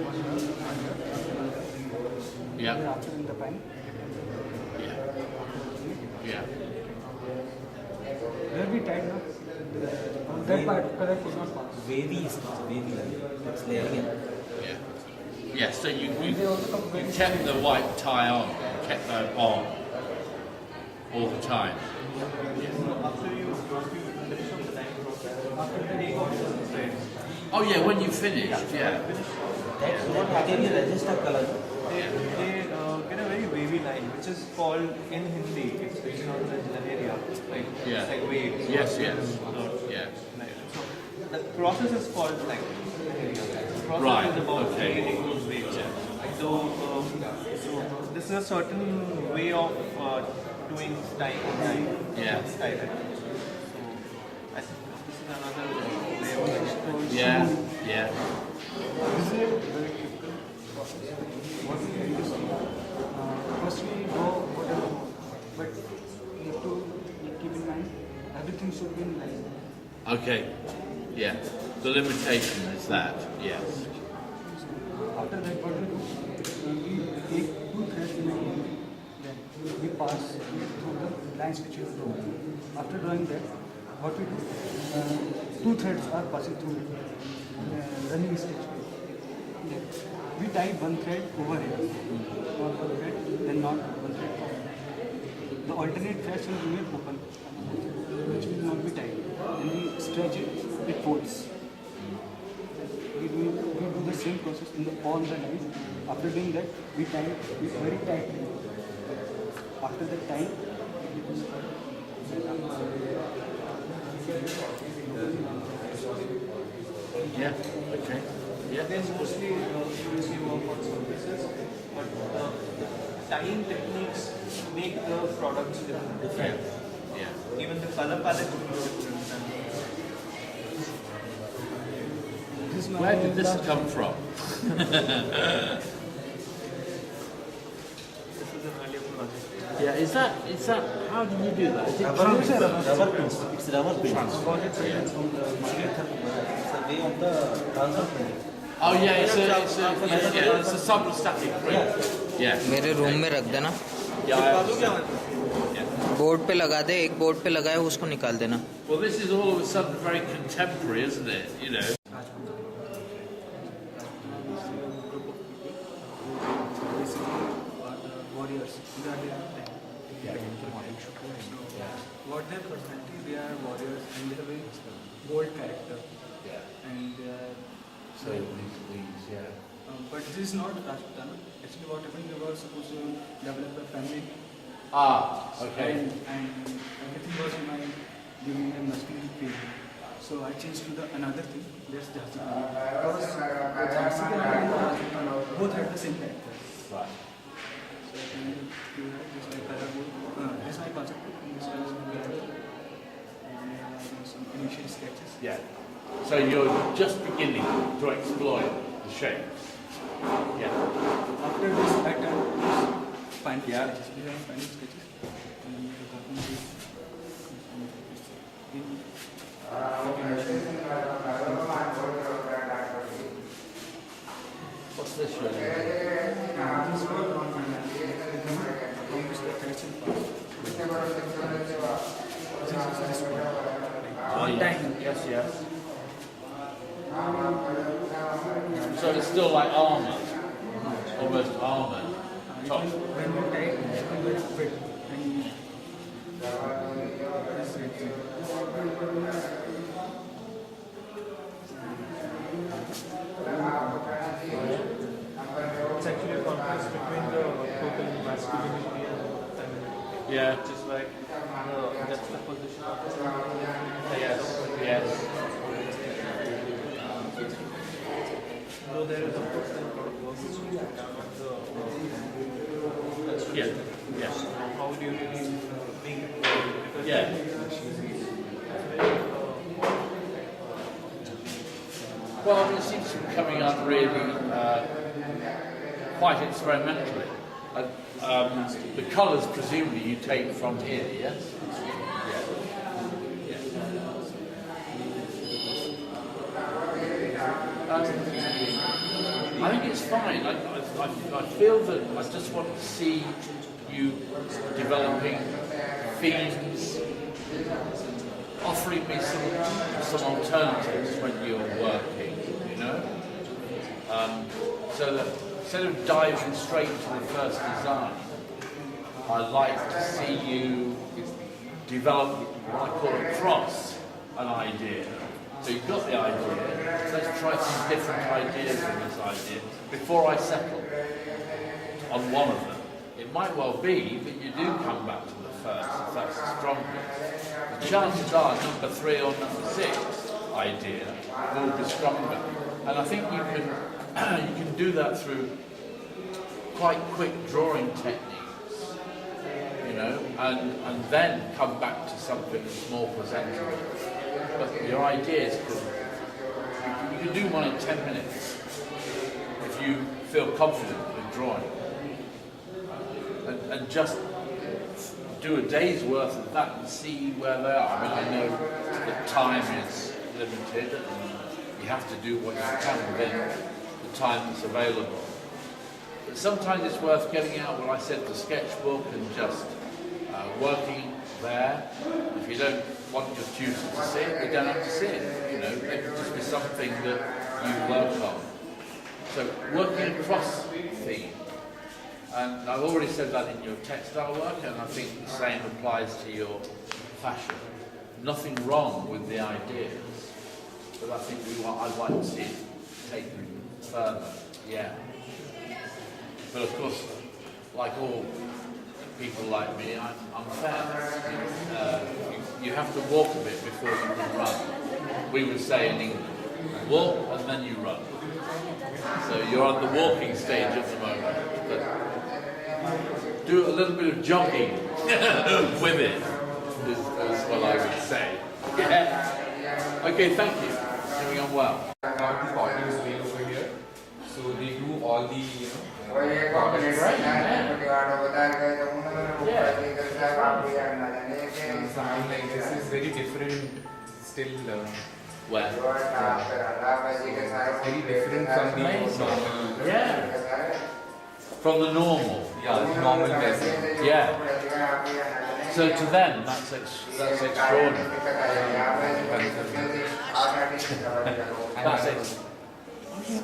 One here. Yeah. Then after in the pan. Yeah. Yeah. Where we tied now, that part color could not pass. Wavy is wavy line. It's layering it. Yeah. Yeah, so you kept the white tie on, kept that on all the time. Oh yeah, when you finished, yeah. That gave you register color. They get a very wavy line, which is called in Hindi, it's written on the area, like Yeah. it's like waves. Yes, yes. Yeah. So the process is called like the process Right, is about okay. creating those waves. So, so this is a certain way of doing style. Yeah. Style. So I think this is another way of explaining. Yeah, yeah. This is a very typical process. What we do is, first we go whatever, but you have to keep in mind everything should be in line. Okay. Yeah. The limitation is that, yes. After that, what we do, we take two threads in a needle, then we pass through the lines which you have drawn. After drawing that, what we do, two threads are passing through it, running stitch. We tie one thread over here, not one thread, then not one thread. The alternate threads will remain open, which will not be tied. When we stretch it, it folds. We do the same process in all the lines. After doing that, we tie it very tightly. After the time, Yeah. Okay. Yeah. Then mostly we work on services, but tying techniques make the products different. Yeah. Even the color palette will be different. Where did this come from? This is an earlier project. Yeah. Is that? How do you do that? Is it Rubber transfer? prints. It's rubber prints. It's a way of the transfer printing. Oh yeah, it's a substatic print. Yeah. मेरे room में रख देना, Yeah. Board पे लगा दे, एक board पे लगाए उसको निकाल देना. Well, this is all of a sudden very contemporary, isn't it? You know. warriors. They are their time. What their personality, they are warriors and they have a bold character. And they are. So these, yeah. But this is not Rajputana. Actually, what happened, we were supposed to develop a family. Ah. Okay. And everything was in my giving a masculine feel. So I changed to the another thing. That's Jhansi Rani. Because the Jhansi Rani and the Rajputana both had the same character. Right. So I changed to this my color board. This is my concept. And this was some initial sketches. Yeah. So you're just beginning to exploit the shapes. Yeah. After this, I turned this final sketches. These are final sketches. And the carbon is in What's this one? this one accomplished the fashion part. This is this one. Oh, yes. Yes. So it's still like armor, almost armor. Top. When we tie, it will be fit. And this is it. It's actually a contrast between the total masculinity and femininity. Yeah. Which is like that's the position of the Yes. Yes. though there is of course a lot of work which is the Yeah. Yes. how do you really make it work? Because Yeah. Well, I mean, it seems to be coming up really quite experimentally. The colours, presumably, you take from here, yes? I think it's fine. I feel that I just want to see you developing themes, offering me some alternatives when you're working, you know? So that instead of diving straight to the first design, I like to see you develop what I call a cross an idea. So you've got the idea, let's try some different ideas in this idea before I settle on one of them. It might well be that you do come back to the first, if that's the strongest. The chances are number 3 or number 6 idea will be stronger. And I think you can do that through quite quick drawing techniques, you know, and then come back to something that's more presentable. But your ideas you can do one in 10 minutes if you feel confident with drawing. And just do a day's worth of that and see where they are. I mean, I know that time is limited and you have to do what you can within the time that's available. But sometimes it's worth getting out what I said, the sketchbook, and just working there. If you don't want your tutor to sit, they don't have to sit. You know, it could just be something that you work on. So working across theme. And I've already said that in your textile work, and I think the same applies to your fashion. Nothing wrong with the ideas, but I think I'd like to see it taken further. Yeah. But of course, like all people like me, I'm fair. You have to walk a bit before you can run. We would say in England, walk and then you run. So you're on the walking stage at the moment. But do a little bit of jogging with it, is what I would say. Yeah. Okay, thank you. Doing on well. About the pottery is way over here. So they do all the, something like this is very different still. Where? Very different from the normal. Yeah. From the normal. Yeah, the normal peasant. Yeah. So to them, that's extraordinary. That's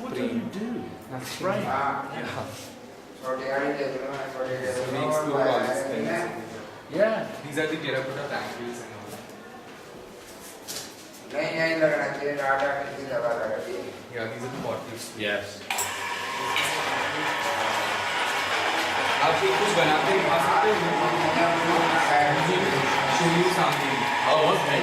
what do you do? Spray. Yeah. So we explore all these things. Yeah. These are the terracotta tangles and all. Yeah, these are the bottles. Yes. आप एक कुछ बनाते हैं खा सकते हो show you something. Oh, okay.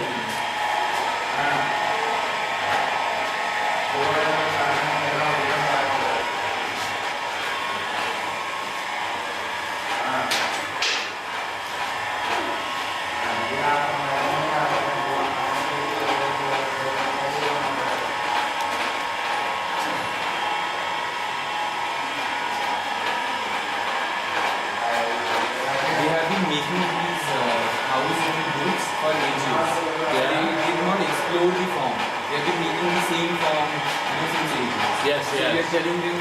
They have been making these houses and boots for ages. They did not explore the form. They have been making the same form since ages. Yes, So yes. we are telling them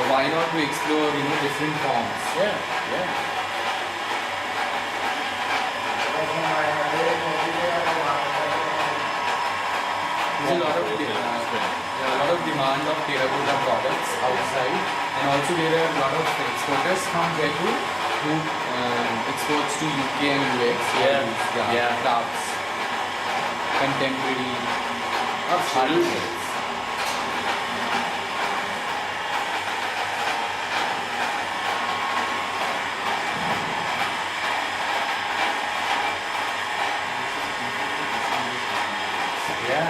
why not to explore different forms. Yeah, yeah. There's a lot of demand of terracotta products outside, and also there are a lot of exporters from Jaipur who exports to UK and US. Yeah. Crafts, contemporary. Absolutely. Yeah.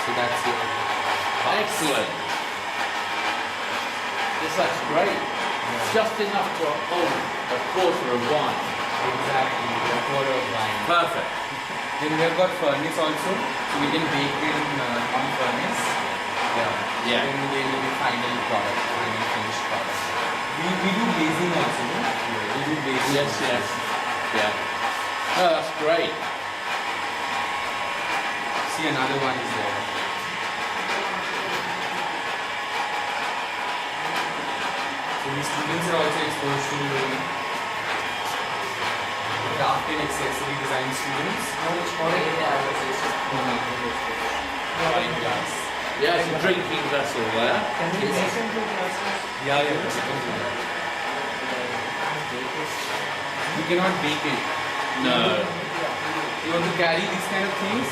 So that's it. Excellent. This looks great. It's just enough to hold a quarter of wine. Exactly, a quarter of wine. Perfect. Then we have got furnace also, so we can bake it on furnace. Yeah. Then there will be final product, final finished product. We do glazing also, no? We do glazing. Yes, yes. Yeah. Oh, that's great. See, another one is there. So the students are also exposed to craft and accessory design students. Wine glass. Yeah, it's a drinking vessel there. Can we make into glasses? Yeah. You cannot bake it. No. You want to carry these kind of things?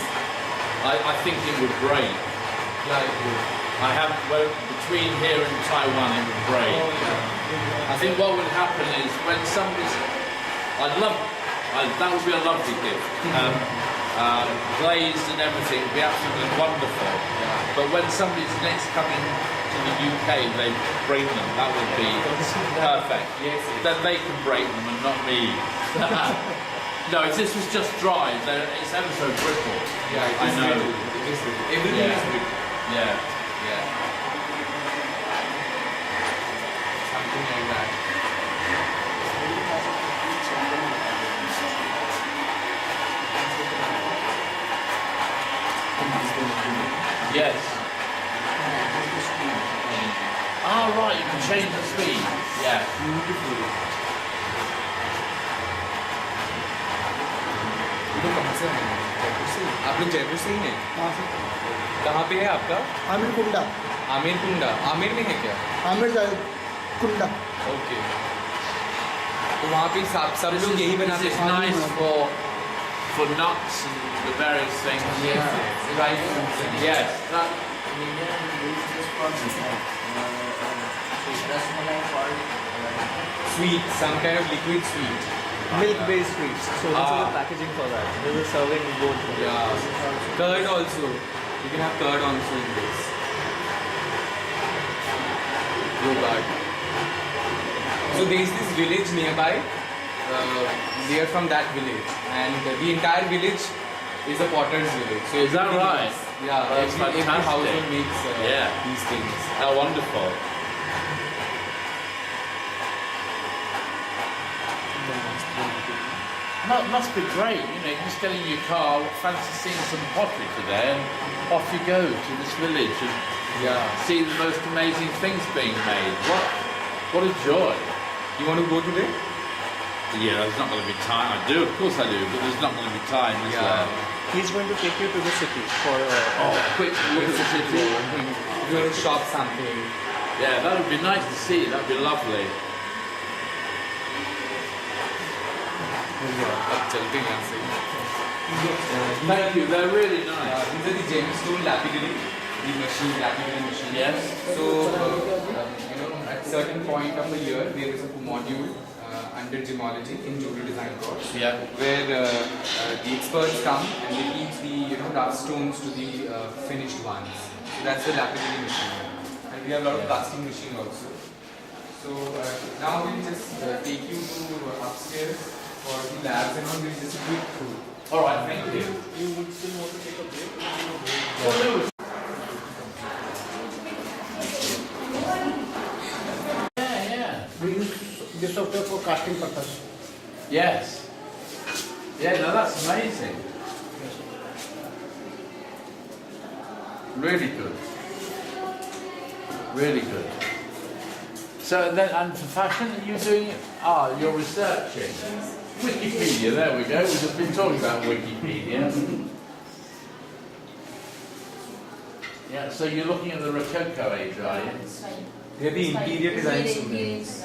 I think it would break. Yeah, it would. I have, well, between here and Taiwan, it would break. I think what would happen is when somebody's, that would be a lovely gift. Glazed and everything would be absolutely wonderful. But when somebody's next coming to the UK, they bring them. That would be perfect. Yes. Then they can break them and not me. No, if this was just dry, it's ever so brittle. Yeah, it I is know. brittle. It is brittle. Everything Yeah. is brittle. Yeah. Something like that. Yes. change the speed. Yeah. Beautiful. ये कहाँ से आए हैं? जयपुर से? आप लोग जयपुर से ही हैं? हाँ सर कहाँ पे है आपका? आमिर कुंडा आमिर कुंडा। आमिर में है क्या? आमिर कुंडा ओके। तो वहाँ पे सब लोग यही बनाते This is हैं। nice for nuts and the various things. Yes. Right. Yes. That, Sweet, some kind of liquid sweet. Milk-based sweets. So this is the packaging for that. This is serving both. Yeah. Curd also. You can have curd also in this. Yogurt. So there is this village nearby. They are from that village, and the entire village is a potter's village. So Is that everything right? is- yeah. That's Every fantastic. household makes Yeah. these things. how wonderful. Must be great, you know, you just get in your car, fancy seeing some pottery today, and off you go to this village and Yeah. see the most amazing things being made. What a joy. You want to go today? Yeah, there's not going to be time. I do, of course I do, but there's not going to be time, is there? He's going to take you to the city for Oh, quick look at the city. If you want to shop something. Yeah, that would be nice to see. That would be lovely. अब चलते हैं यहाँ से। Thank you. They're really nice. These are the gemstone lapidary, the lapidary machine. Yes. So, at certain point of the year, there is a module under gemology in jewelry design course, Yeah. where the experts come and they teach the rough stones to the finished ones. So that's the lapidary machine, and we have a lot of casting machine also. So now we'll just take you to upstairs for the labs and all. We'll just quick through. All right. Thank you. You would still want to take a break? Yeah. we use this software for casting purpose. Yes. Yeah. No, that's amazing. Really good. Really good. So then, and for fashion, are you doing? You're researching. Wikipedia. There we go. We've just been talking about Wikipedia. Yeah. So you're looking at the Rococo age, are you? They're the interior design students.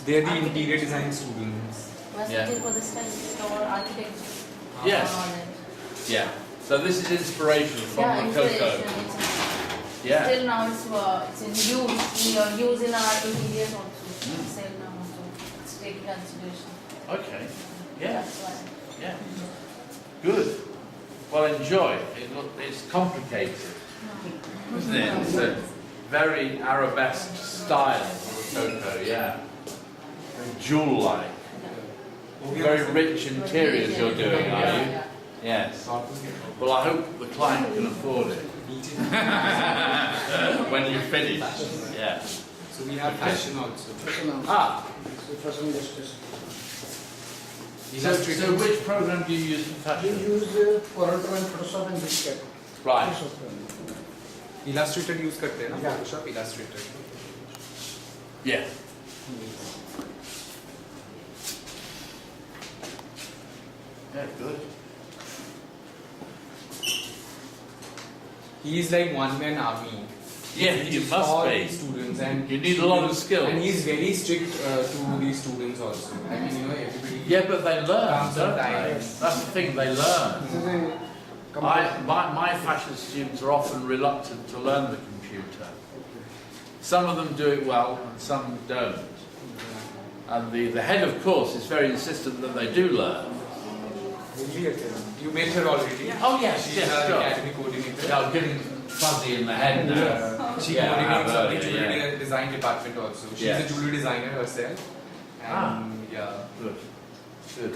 They're the interior design students. Yeah. For the style or architecture. Yes. Yeah. So this is inspiration from Rococo. Yeah. Still now it's in use. We are using our interiors also. Still now also. It's taking consideration. Okay. Yeah. That's why. Yeah. Good. Well, enjoy. It's complicated, isn't it? It's a very arabesque style of Rococo, yeah. Very jewel-like. Very rich interiors you're doing, are you? Yes. Well, I hope the client can afford it. When you finish. Yeah. So we have fashion also. Ah. Fashion industries. So which program do you use for We fashion? use Corel and Photoshop and Viscat. Right. This software. Illustrator use करते हैं ना? Yeah. Photoshop, Illustrator. Yeah. Yeah, good. He is like one-man army. Yeah, He you teaches must all be. these students, and You need a lot of skills. And he's very strict to these students also. I mean, everybody. Yeah, but they learn, Comes don't they? sometimes. That's the thing, they learn. This is a My fashion students are often reluctant to learn the computer. Some of them do it well and some don't. And the head of course is very insistent that they do learn. You met her already? Oh yes, She's yes, our sure. academy coordinator. Yeah, I'm getting fuzzy in the head now. She Yeah, I have coordinates the earlier, jewelry design department also. She's Yes. a jewelry designer herself. And yeah. Good. Good.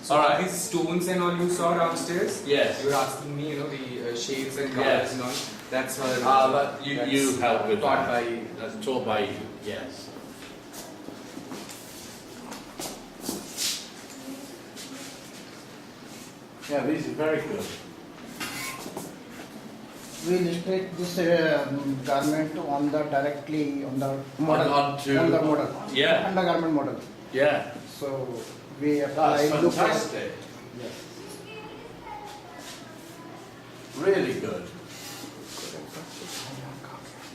So All right. these stones and all you saw downstairs? Yes. You were asking me, the shapes and colors Yes. and all. That's what You that's help with taught that. by That's taught by you, yes. Yeah, these are very good. we illustrate this garment on the directly on the model, onto- on the model, Yeah. undergarment model. Yeah. So we apply That's look. fantastic. Yes. Really good.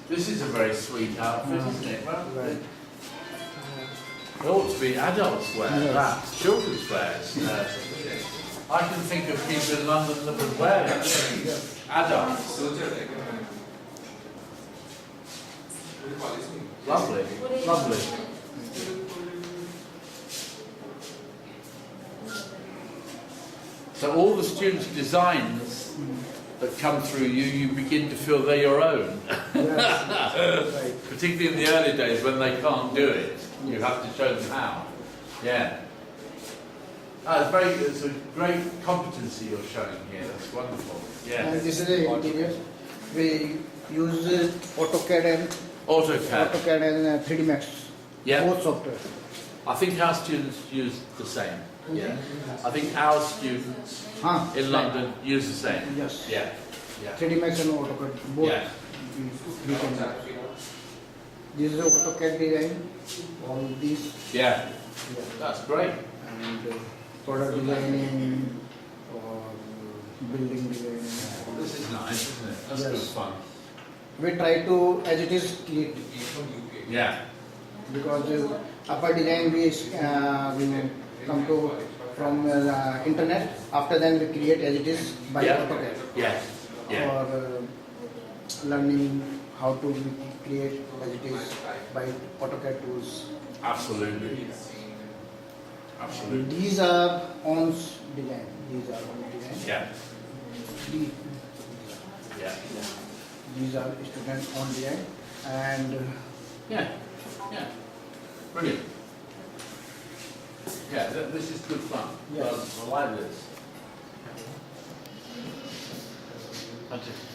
This is a very sweet outfit, isn't it? Well, Right. it ought to be adults wear Yes. that, children's wears. I can think of people in London that would wear it. Adults. Lovely, lovely. So all the students' designs that come through you, you begin to feel they're your own. Yes. Right. Particularly in the early days when they can't do it. You have to show them how. Yeah. It's a great competency you're showing here. That's wonderful. Yeah. And this is the interior. We use AutoCAD and AutoCAD. and 3D Max. Yeah. Both software. I think our students use the same. Yeah. I think our students in London use the same. Yes. Yeah. Yeah. 3D Max and AutoCAD both. Yeah. We can use. This is AutoCAD design. All these. Yeah. That's great. And product designing or building designing. This is nice, isn't it? That's Yes. good fun. We try to, as it is, create. Yeah. Because upper design we come to from internet. After then we create as it is by Yeah. AutoCAD. Yeah. Yeah. Or learning how to create as it is by AutoCAD tools. Absolutely. Absolutely. These are on design. These are on design. Yeah. The- Yeah. These are student on design and Yeah. Yeah. Brilliant. Yeah, this is good fun. Yes. I like this.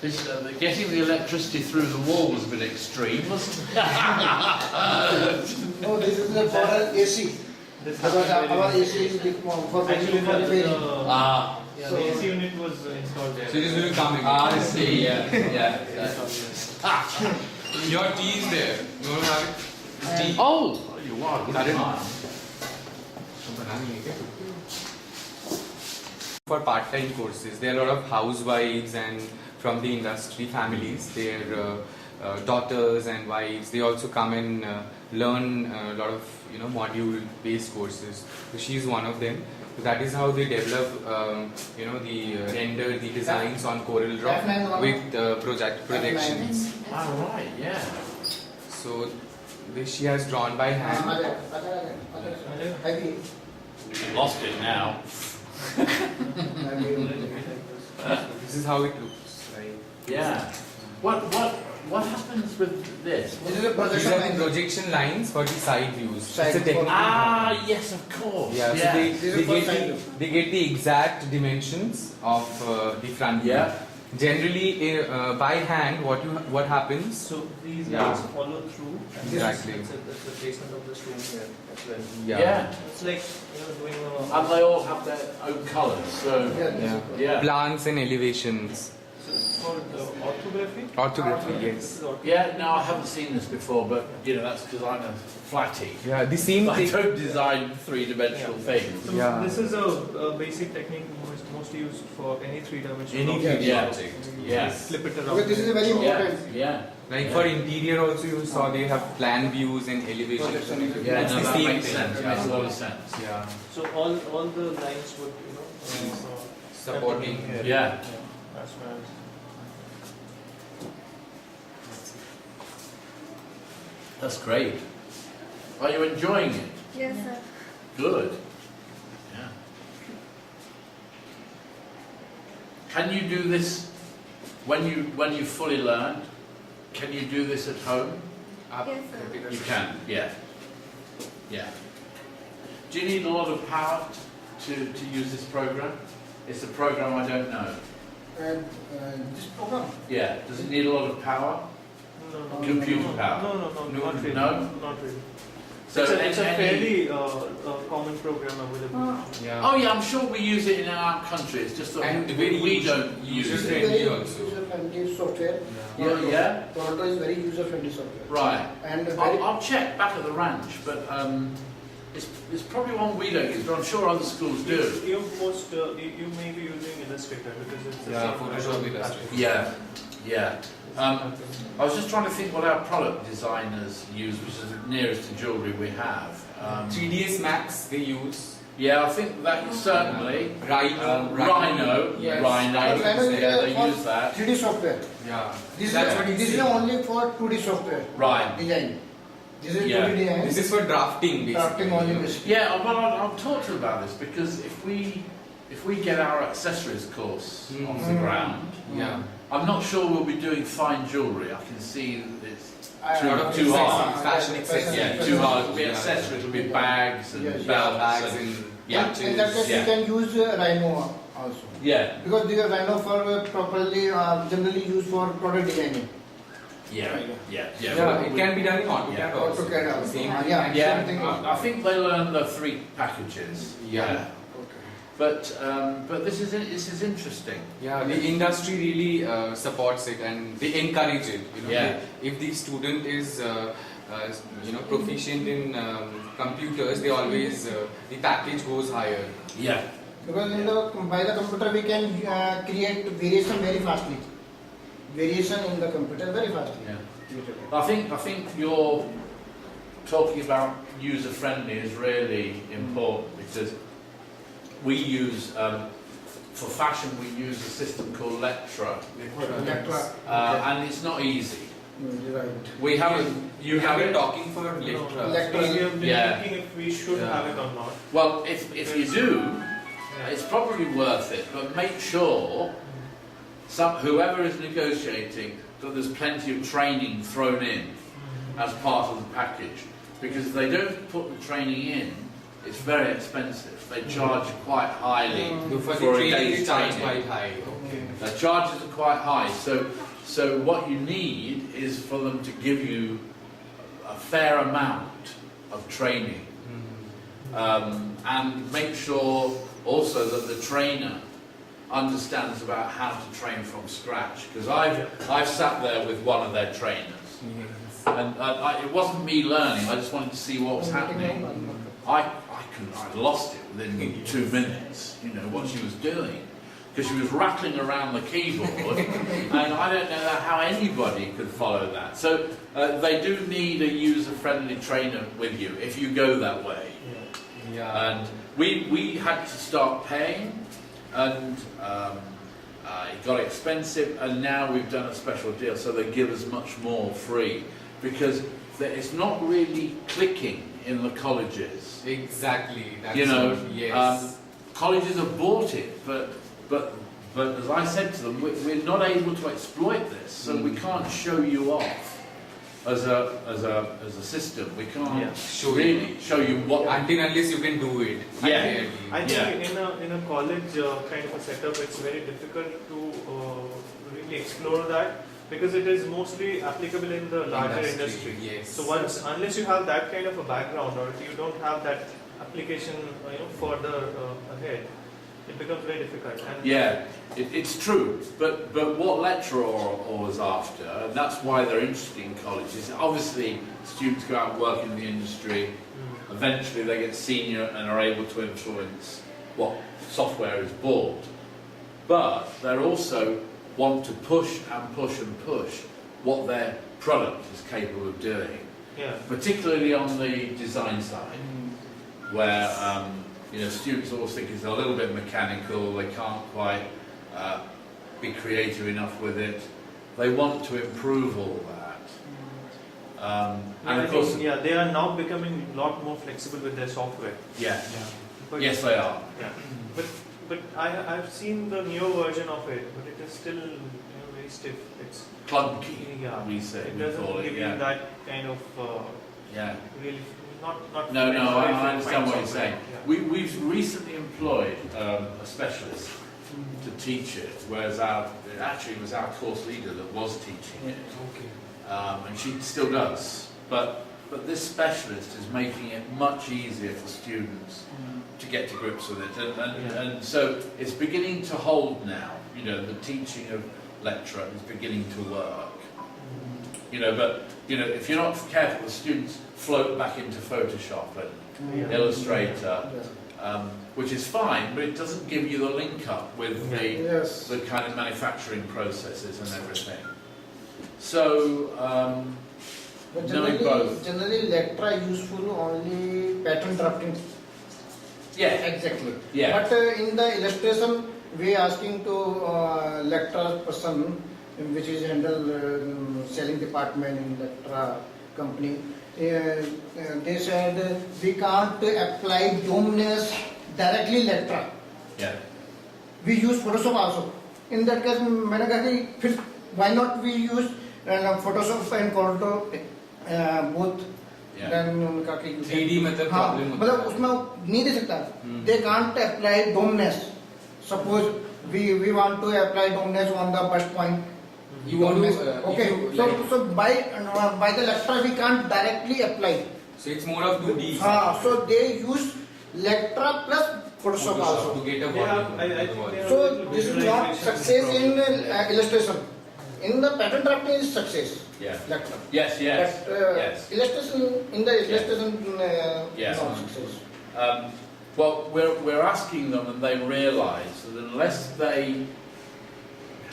This, getting the electricity through the wall was a bit extreme, wasn't it? no, this is for AC. Because our AC is big for Actually, for repairing. Ah. Yeah, So- the AC unit was installed there. So it is really calming. I see, yeah. Yeah. Your tea is there. You want to have it? Tea. Oh, you are. Good Arun. man. For part-time courses, there are a lot of housewives and from the industry families, their daughters and wives, they also come and learn a lot of module-based courses. So she's one of them. So that is how they develop render the designs on Corel Draw with projections. All right, yeah. So she has drawn by hand. Lost it now. This is how it looks. Right? Yeah. What happens with this? This is a These projection are line. the projection lines for the side views. Side It's a technique. Ah, yes, of course. Yeah, Yeah. so This is for side they get the exact dimensions of the front view. Yeah. Generally, by hand, what happens? So these Yeah. lines follow through. And Exactly. It's the placement of the stone here as well. Yeah. It's like doing a. And they all have their own colours, so Yeah. yeah. Plants and elevations. So it's called orthography. Orthography, This yes. is orthography. Yeah, no, I haven't seen this before, but that's because I'm a flatty. Yeah, the same I thing. don't design three-dimensional things. So Yeah. this is a basic technique mostly used for any three-dimensional Any object. 3D Yeah. object. Yeah. Flip it around. Because this is very Yeah, important. yeah. Like for interior also you saw they have plan views and elevations. Yeah, It's no, the that same makes thing. sense. It makes a lot of sense. Yeah. So all the lines would Supporting. here. Yeah. As well as That's great. Are you enjoying it? Yes, sir. Good. Yeah. Can you do this when you fully learned? Can you do this at home? Yes, sir. You can. Yeah. Yeah. Do you need a lot of power to use this program? It's a program I don't know. And this program. Yeah. Does it need a lot of power? no, Computer power. No, not really. No? Not really. So it's a any- fairly common program available. Yeah. Oh yeah, I'm sure we use it in our country. It's just that And we very don't use it. user-friendly also. User-friendly software. Yeah. Toronto is very user-friendly software. Right. And very, I'll check back at the ranch, but it's probably one we don't use, but I'm sure other schools do. You may be using Illustrator because it's the Yeah, same Photoshop kind of Illustrator. package. Yeah, yeah. I was just trying to think what our product designers use, which is the nearest to jewellery we have. 3ds Max they use. Yeah, I think that certainly. Rhino. Rhino. Yes. Rhino. Rhino is Yeah, they for use that. 3D software. Yeah. This That's what is he's saying. only for 2D software. Right. Design. This is Yeah. 2D design. This is for drafting basically. Drafting only basically. Yeah, but I'll talk to you about this because if we get our accessories course off the ground, Yeah. I'm not sure we'll be doing fine jewellery. I can see it's Too too hard. hard. Fashion accessories. Yeah, too hard. It'll be Yeah. accessories. It'll be bags and Yes, belts. Bags and, and yeah. In that case, Yeah. you can use Rhino also. Yeah. Because the Rhino for properly generally used for product designing. Yeah. Yeah. Yeah. Yeah, it can be done in AutoCAD Yeah. also. AutoCAD also. Same Yeah. thing. Yeah, Same thing. I think they learn the 3 packages. Yeah. But this is interesting. Yeah, the industry really supports it and they encourage it. You know, Yeah. if the student is proficient in computers, they always the package goes higher. Yeah. Because by the computer we can create variation very fastly. Variation in the computer very fastly. Yeah. I think you're talking about user friendly is really important because we use for fashion we use a system called Lectra, and it's not easy. Right. We haven't. You have been talking for Lectra. Lectra. We have been Yeah. thinking if we should Yeah. have it or not. Well, if you do, it's probably worth it. But make sure whoever is negotiating that there's plenty of training thrown in as part of the package. Because if they don't put the training in, it's very expensive. They charge quite highly For the for a training, day's they charge training. quite high. Okay. The charges are quite high, so what you need is for them to give you a fair amount of training, and make sure also that the trainer understands about how to train from scratch. Because I've sat there with one of their trainers, and it wasn't me learning. I just wanted to see what was happening. I lost it within 2 minutes. You know what she was doing. Because she was rattling around the keyboard, and I don't know how anybody could follow that. So they do need a user-friendly trainer with you if you go that way. Yeah. And we had to start paying, and it got expensive, and now we've done a special deal, so they give us much more free, because it's not really clicking in the colleges. Exactly. That's You know, yes. colleges have bought it, but as I said to them, we're not able to exploit this, so we can't show you off as a system. We can't Yeah. really show you what. Until unless you can do it. Yeah. fairly. I think in a college kind of a setup, it's very difficult to really explore that because it is mostly applicable in the larger industry. Yes. So unless you have that kind of a background or if you don't have that application, further ahead, it becomes very difficult. And Yeah, it's true. But what lecturer was after, and that's why they're interested in colleges. Obviously, students go out and work in the industry. Eventually, they get senior and are able to influence what software is bought. But they also want to push and push and push what their product is capable of doing. yeah. Particularly on the design side, where students always think it's a little bit mechanical, they can't quite be creative enough with it. They want to improve all that. And of course, they are now becoming a lot more flexible with their software. yeah, But, yes they are. Yeah. But I've seen the newer version of it, but it is still very stiff. It's Clunky, yeah. we say, It we doesn't call it, give yeah. you that kind of Yeah. really not. No, very I understand fine what you're software. saying. Yeah. We've recently employed a specialist to teach it, whereas it actually was our course leader that was teaching it. Okay. And she still does. But but this specialist is making it much easier for students to get to grips with it, and so it's beginning to hold now. You know, the teaching of lecture is beginning to work. You know, but you know, if you're not careful, the students float back into Photoshop and Illustrator, which is fine, but it doesn't give you the link up with the kind of manufacturing processes and everything. So, But knowing both. generally lecture useful only pattern drafting. Yeah. Exactly. Yeah. But in the illustration, we asking to lecturer person, which is handle selling department in lecturer company. They said we can't apply dominance directly lecturer. Yeah. We use Photoshop also. In that case, मैंने कहा कि फिर why not we use Photoshop and Corel both? Then उनका कि 3D मतलब हाँ problem होता मतलब है। उसमें नहीं दे सकता. They can't apply dominance. Suppose we want to apply dominance on the first point. You want to okay. So by the lecture we can't directly apply. So it's more of 2D. So they use lecture plus Photoshop also. To get a body. So this is not success in illustration. In the pattern drafting is success. Yeah. Lecture. Yes. But Yes. illustration in the illustration Yeah. not success. Well, we're asking them, and they realise that unless they,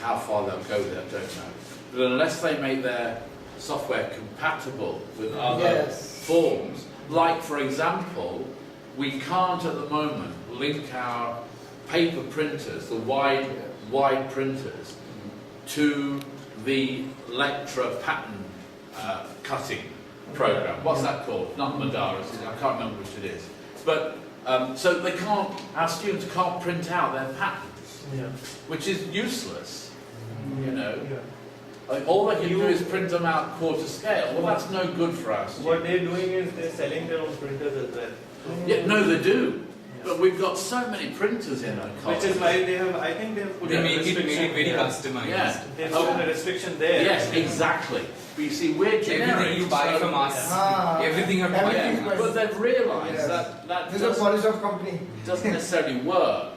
how far they'll go with it, I don't know, but unless they make their software compatible with other forms, like for example, we can't at the moment link our paper printers, the wide printers, to the Lectra pattern cutting program. What's that called? Not Madara, I can't remember which it is. But so they can't, our students can't print out their patterns, which is useless. You know, like, all they can do is print them out quarter scale. Well, that's no good for us. What they're doing is they're selling their own printers as well. Yeah, no, they do. But we've got so many printers in our college. Which is why they have, I think they have put They a make it restriction. very customized. Yeah. They put a restriction there. Yes, exactly. But you see, we're generic. Everything you buy so- from us, Ah. everything you have to buy Everything from us. But they've realised that This is a policy of company. doesn't necessarily work.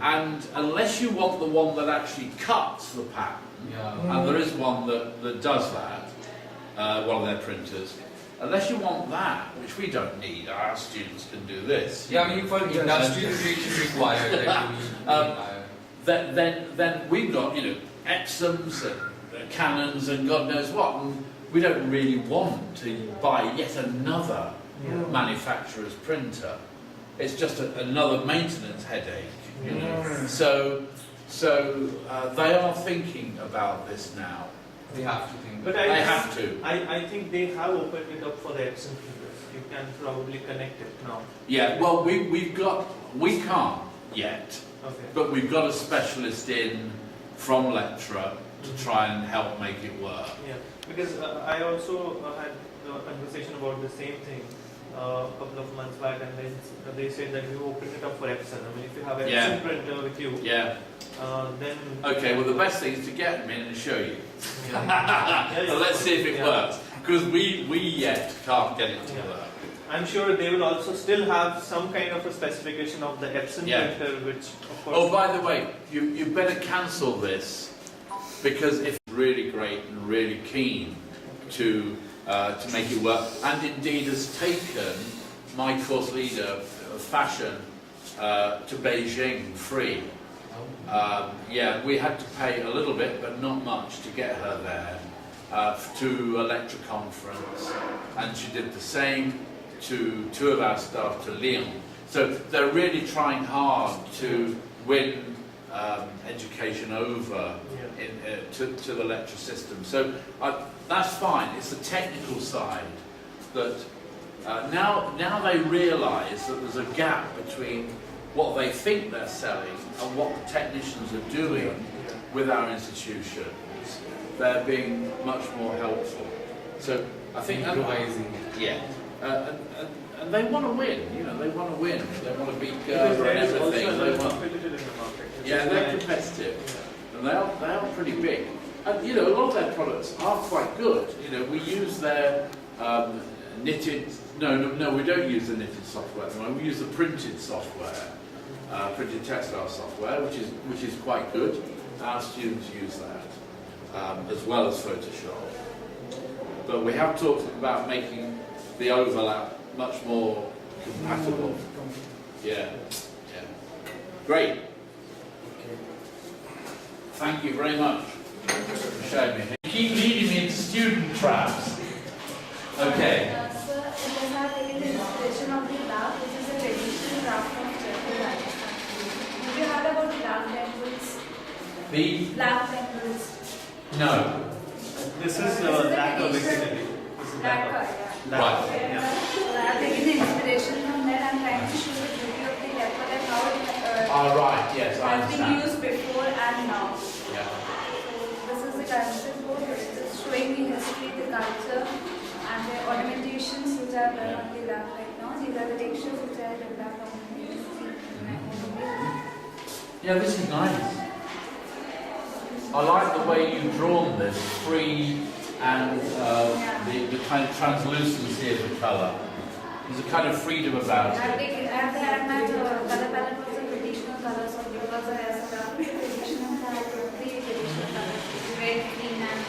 And unless you want the one that actually cuts the pattern, and there is one that does that, one of their printers, unless you want that, which we don't need, our students can do this. Yeah, I mean for industrial grade is required. Then we've got, you know, Epsons and Canons and God knows what, and we don't really want to buy yet another manufacturer's printer. It's just another maintenance headache, you know. So they are thinking about this now. They have to think. But They have to. I think they have opened it up for the Epson printers. You can probably connect it now. Yeah, well, we can't yet, Okay. but we've got a specialist in from Lectra to try and help make it work. Yeah, because I also had a conversation about the same thing a couple of months back, and then they said that we opened it up for Epson. I mean, if you have an Yeah. Epson printer with you, Yeah. then Okay, well, the best thing is to get them in and show you. Yeah, So let's see if it yeah. works, because we yet can't get it to Yeah. work. I'm sure they will also still have some kind of a specification of the Epson Yeah. printer, which of course. Oh, by the way, you better cancel this, because if you're really great and really keen to make it work, and indeed has taken my course leader of fashion to Beijing free. Yeah, we had to pay a little bit, but not much to get her there to a lecture conference, and she did the same to two of our staff to Lyon. So they're really trying hard to win education over to the lecture system. So that's fine. It's the technical side that now they realise that there's a gap between what they think they're selling and what the technicians are doing with our institutions. They're being much more helpful. So I think improvising. Yeah. And they want to win, you know, they want to win. They want to beat Gerber and everything. They want, competitive in the market. yeah, they're competitive. And they are pretty big. And, you know, a lot of their products are quite good. You know, we use their knitted. No, we don't use the knitted software at the moment. We use the printed software, printed textile software, which is quite good. Our students use that as well as Photoshop. But we have talked about making the overlap much more compatible. Yeah. Great. Thank you very much for showing me. Keep leading me into student traps. Okay. Sir, it has taken the inspiration of the lab, which is a traditional craft of Jaipur, Rajasthan. Have you heard about lab temples? The? Lab temples. No. This is lacquer basically. This is Lacquer, Right. Yeah. So I have taken the inspiration from that. I'm trying to show the beauty of the lacquer and how it Right, yes, I has been understand. used before and now. Yeah. So this is the concept board, which is showing the history, the culture, and the ornamentations which are done on the lab right now. These are the textures which I developed on the Yeah, this is nice. I like the way you've drawn this, free and the kind of translucency of the colour. There's a kind of freedom about I it. have had my color palette was a traditional colors, so because I have some traditional colors, three traditional colors, red, green, and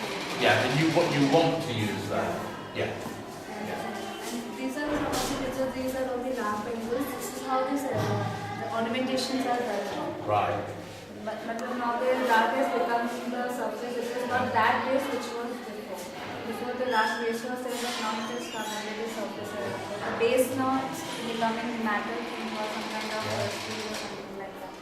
Yeah, and you want to use that. Yeah. and these are some of the pictures. These are all the lab windows. This is how the ornamentations are done. Right. But now the lab has become the surface. It is not that base which was before. Before the last base was there, but now it is covered with the surface. The base now is becoming matter thing or some kind of steel or something like that.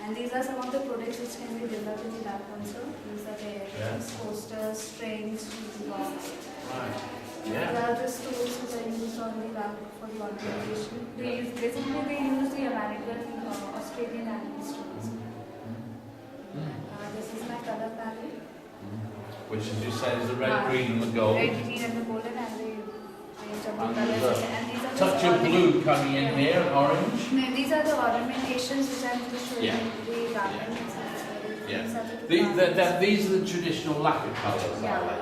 And these are some of the products which can be developed in the lab also. These are the airplanes, coasters, trains, blocks. Right. These Yeah. are the tools which are used on the lab for the ornamentation. Basically they use the American, Australian and tools. This is my color palette. Which, as you say, is the red, green, and the gold. Red, green, and the golden, and the range of the And colors. there's And these are a touch of blue coming in here, and orange. These are the ornamentations which I'm just showing Yeah. you. The garments. Yeah. These are the These are the traditional lacquer colours, Yeah. are they?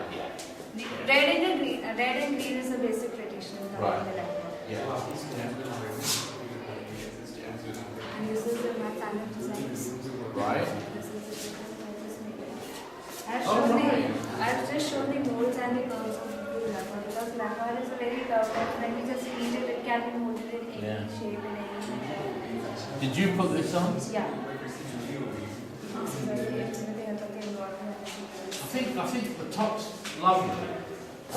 The red and the green. Red and green is the basic traditional color in the lab. Yeah. And this is my panel designs. Right. This is the design I just made. Oh, right. I've just shown the molds and the curves of the lacquer because lacquer is a very curved. When we just heat it, it can be molded in any Yeah. shape and any. Did you put this on? Yeah. This is very with the help of the environment. I think the top's lovely. I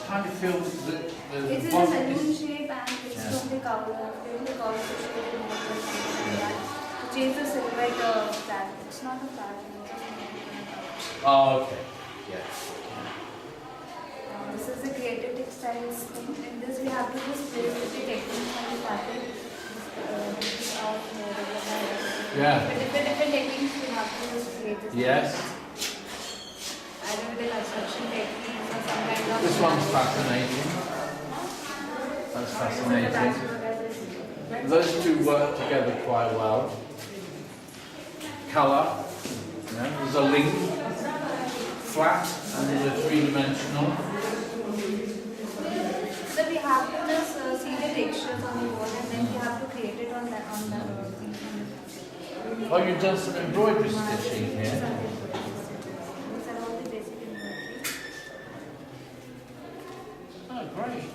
kind of feel that It is a balloon shape and it's Yeah. from the cowl. The cowl is shape and something like that. To change the silhouette of that. It's not a pattern. Oh, okay. Yeah. This is the creative textiles thing. In this we have to just play with the techniques and the fabric. Yeah. With different techniques we have to just create this. Yes. Either with the construction techniques or some kind of. This one's fascinating. That's fascinating. Those two work together quite well. Colour. Yeah. There's a link. Flat and there's a three-dimensional. So we have to just see the textures on the wall and then we have to create it on that Oh, you've done some embroidery stitching here. These are all the basic embroidery. Oh, great.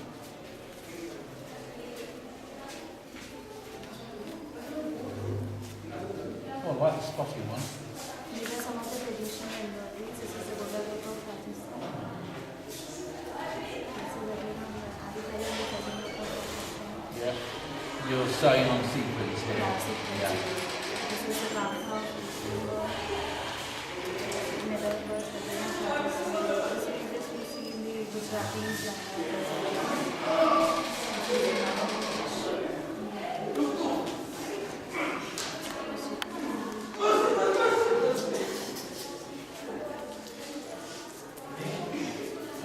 Oh, I like the spotty one. These are some of the traditional embroideries. This is the Buddha work of Rajasthan. This is again on the Adipari and the Kazan work of Rajasthan. Yeah. You're sewing on sequins here. Yeah, sequins. Yeah. This is the Rama silver, mirror work again of Rajasthan. This we see in the Gujaratis language. This is another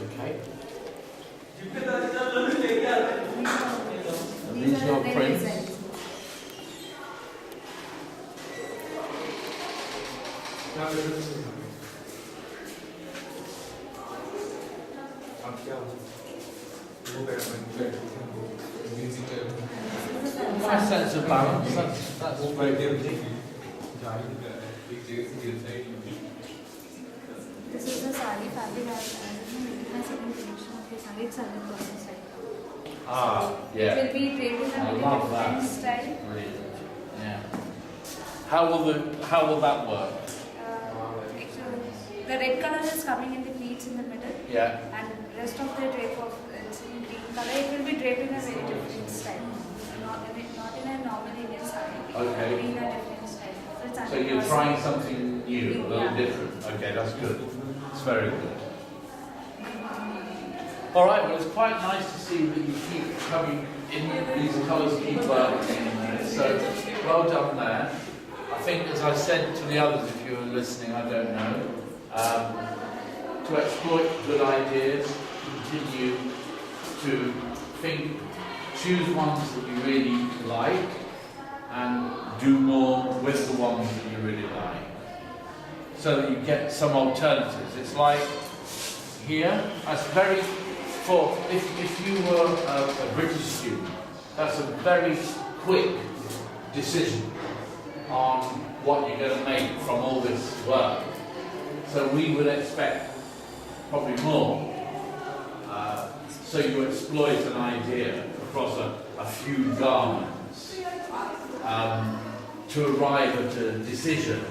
Okay. These are your the prints? designs. nice sense of balance. That's very good. This is the sari fabric. I'm making my second collection of the sari. It's 100% right now. Ah, It yeah. will be draped in a I very love different that. style. Brilliant. Yeah. How will that work? The red color is coming in the pleats in the middle, Yeah. and the rest of the drape of it's in green color. It will be draped in a very different style, not in a normal Indian sari. It will Okay. be in a different style. So, it's So you're 100%. trying something new, a little Yeah. different. Okay, that's good. It's very good. All right, well, it's quite nice to see that you keep coming in, these colours keep working in there. So, well done there. I think, as I said to the others, if you were listening, I don't know, to exploit good ideas, continue to think, choose ones that you really like, and do more with the ones that you really like, so that you get some alternatives. It's like here, that's very, if you were a British student, that's a very quick decision on what you're going to make from all this work. So we would expect probably more. So you exploit an idea across a few garments to arrive at a decision.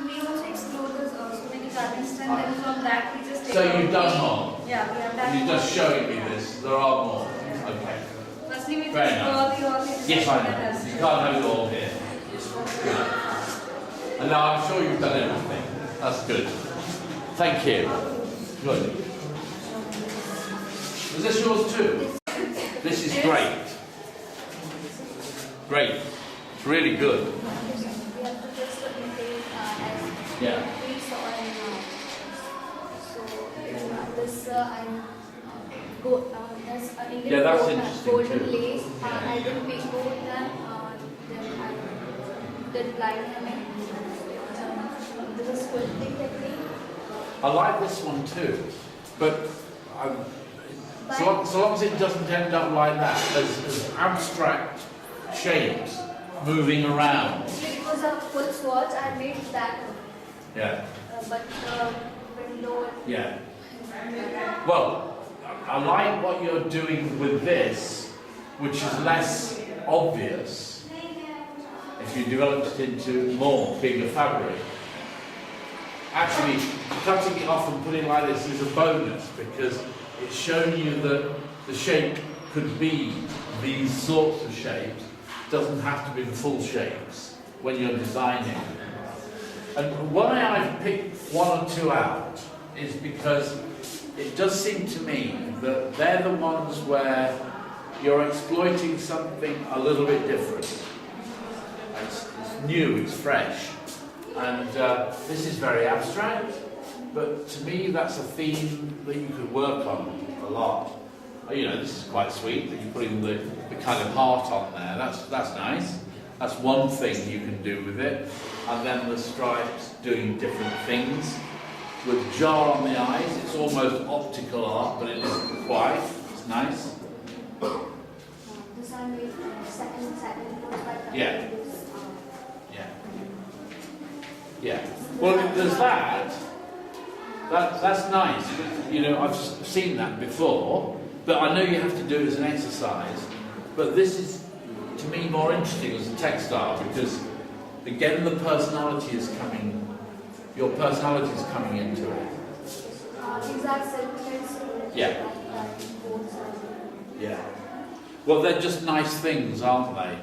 We also explore those so many garments, and then from that we just take So out you've done more? Yeah, we have done. You're just showing me this. There are more. Okay. Firstly, we Fair just enough. all the Yes, I know. You can't have it all here. And now I'm sure you've done everything. That's good. Thank you. Good. Is this yours too? This is great. Great. It's really good. We have to just imitate as Yeah. we saw in so this I'm this Indian Yeah, that's gold- interesting golden too. lace. I did pink gold them. Then I did line hemming. This is quilting technique. I like this one too, but so long as it doesn't end up like that, as abstract shapes moving around. It was a full swatch. I made that one. Yeah. But window. Yeah. Well, I like what you're doing with this, which is less obvious if you developed it into more bigger fabric. Actually, cutting it off and putting it like this is a bonus because it's showing you that the shape could be these sorts of shapes. It doesn't have to be the full shapes when you're designing. And why I've picked one or two out is because it does seem to me that they're the ones where you're exploiting something a little bit different. It's new, it's fresh. And this is very abstract, but to me that's a theme that you could work on a lot. You know, this is quite sweet that you're putting the kind of heart on there. That's nice. That's one thing you can do with it. And then the stripes doing different things. With jar on the eyes, it's almost optical art, but it isn't quite. It's nice. This I made second by Yeah. Yeah. Yeah. Well, there's that. That's nice. You know, I've seen that before, but I know you have to do it as an exercise. But this is, to me, more interesting as a textile because, again, the personality is coming. Your personality is coming into it. These are silk threads. Yeah. Yeah. Well, they're just nice things, aren't they?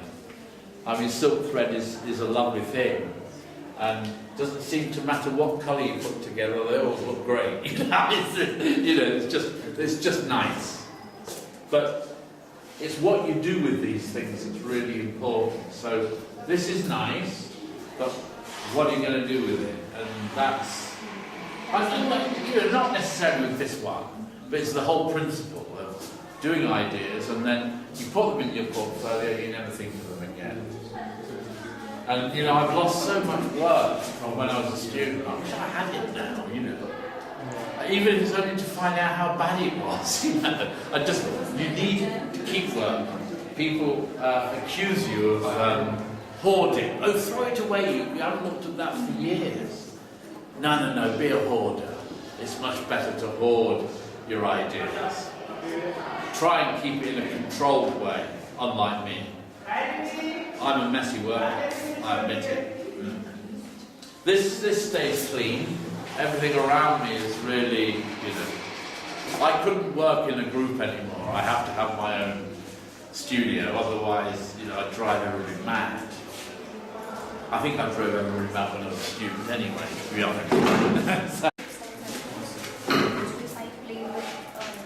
I mean, silk thread is a lovely thing. And doesn't seem to matter what colour you put together, they always look great. It's just nice. But it's what you do with these things that's really important. So this is nice, but what are you going to do with it? And that's, not necessarily with this one, but it's the whole principle of doing ideas and then you put them in your portfolio, you never think of them again. And, I've lost so much work from when I was a student. I wish I had it now, Even if it's only to find out how bad it was, you need to keep working. people accuse you of hoarding. Oh, throw it away, you haven't looked at that for years. No, be a hoarder. It's much better to hoard your ideas. Try and keep it in a controlled way, unlike me. I'm a messy worker, I admit it. This stays clean. Everything around me is really, I couldn't work in a group anymore. I have to have my own studio, otherwise, I'd drive everybody mad. I think I drove everybody mad when I was a student anyway, to be honest. If I play with fabric.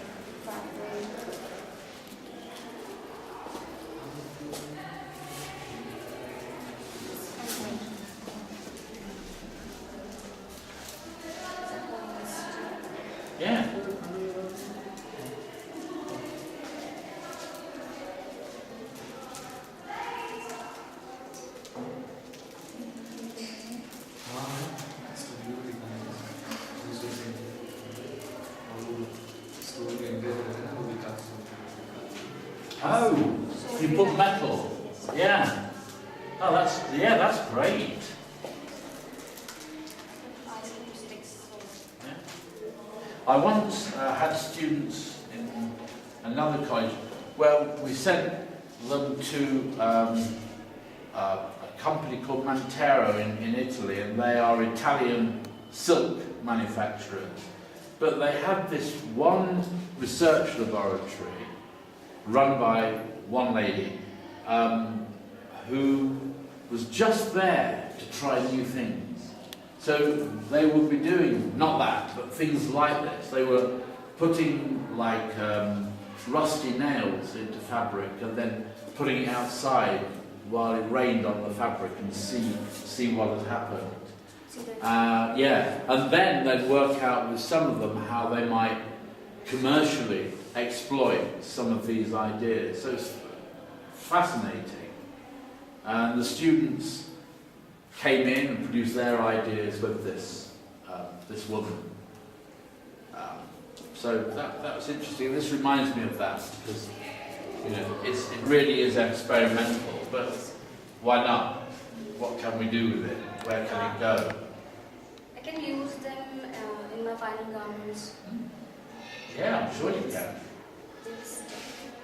Yeah. Oh, you put metal. Yeah. Oh, that's great. Yeah. I once had students in another college where we sent them to a company called Mantero in Italy, and they are Italian silk manufacturers. But they had this one research laboratory run by one lady who was just there to try new things. So they would be doing, not that, but things like this. They were putting like rusty nails into fabric and then putting it outside while it rained on the fabric and see what had happened. Yeah, and then they'd work out with some of them how they might commercially exploit some of these ideas. So it's fascinating. And the students came in and produced their ideas with this woman. So that was interesting. This reminds me of that because it really is experimental. But why not? What can we do with it? Where can it go? I can use them in my final garments. Yeah, I'm sure you can.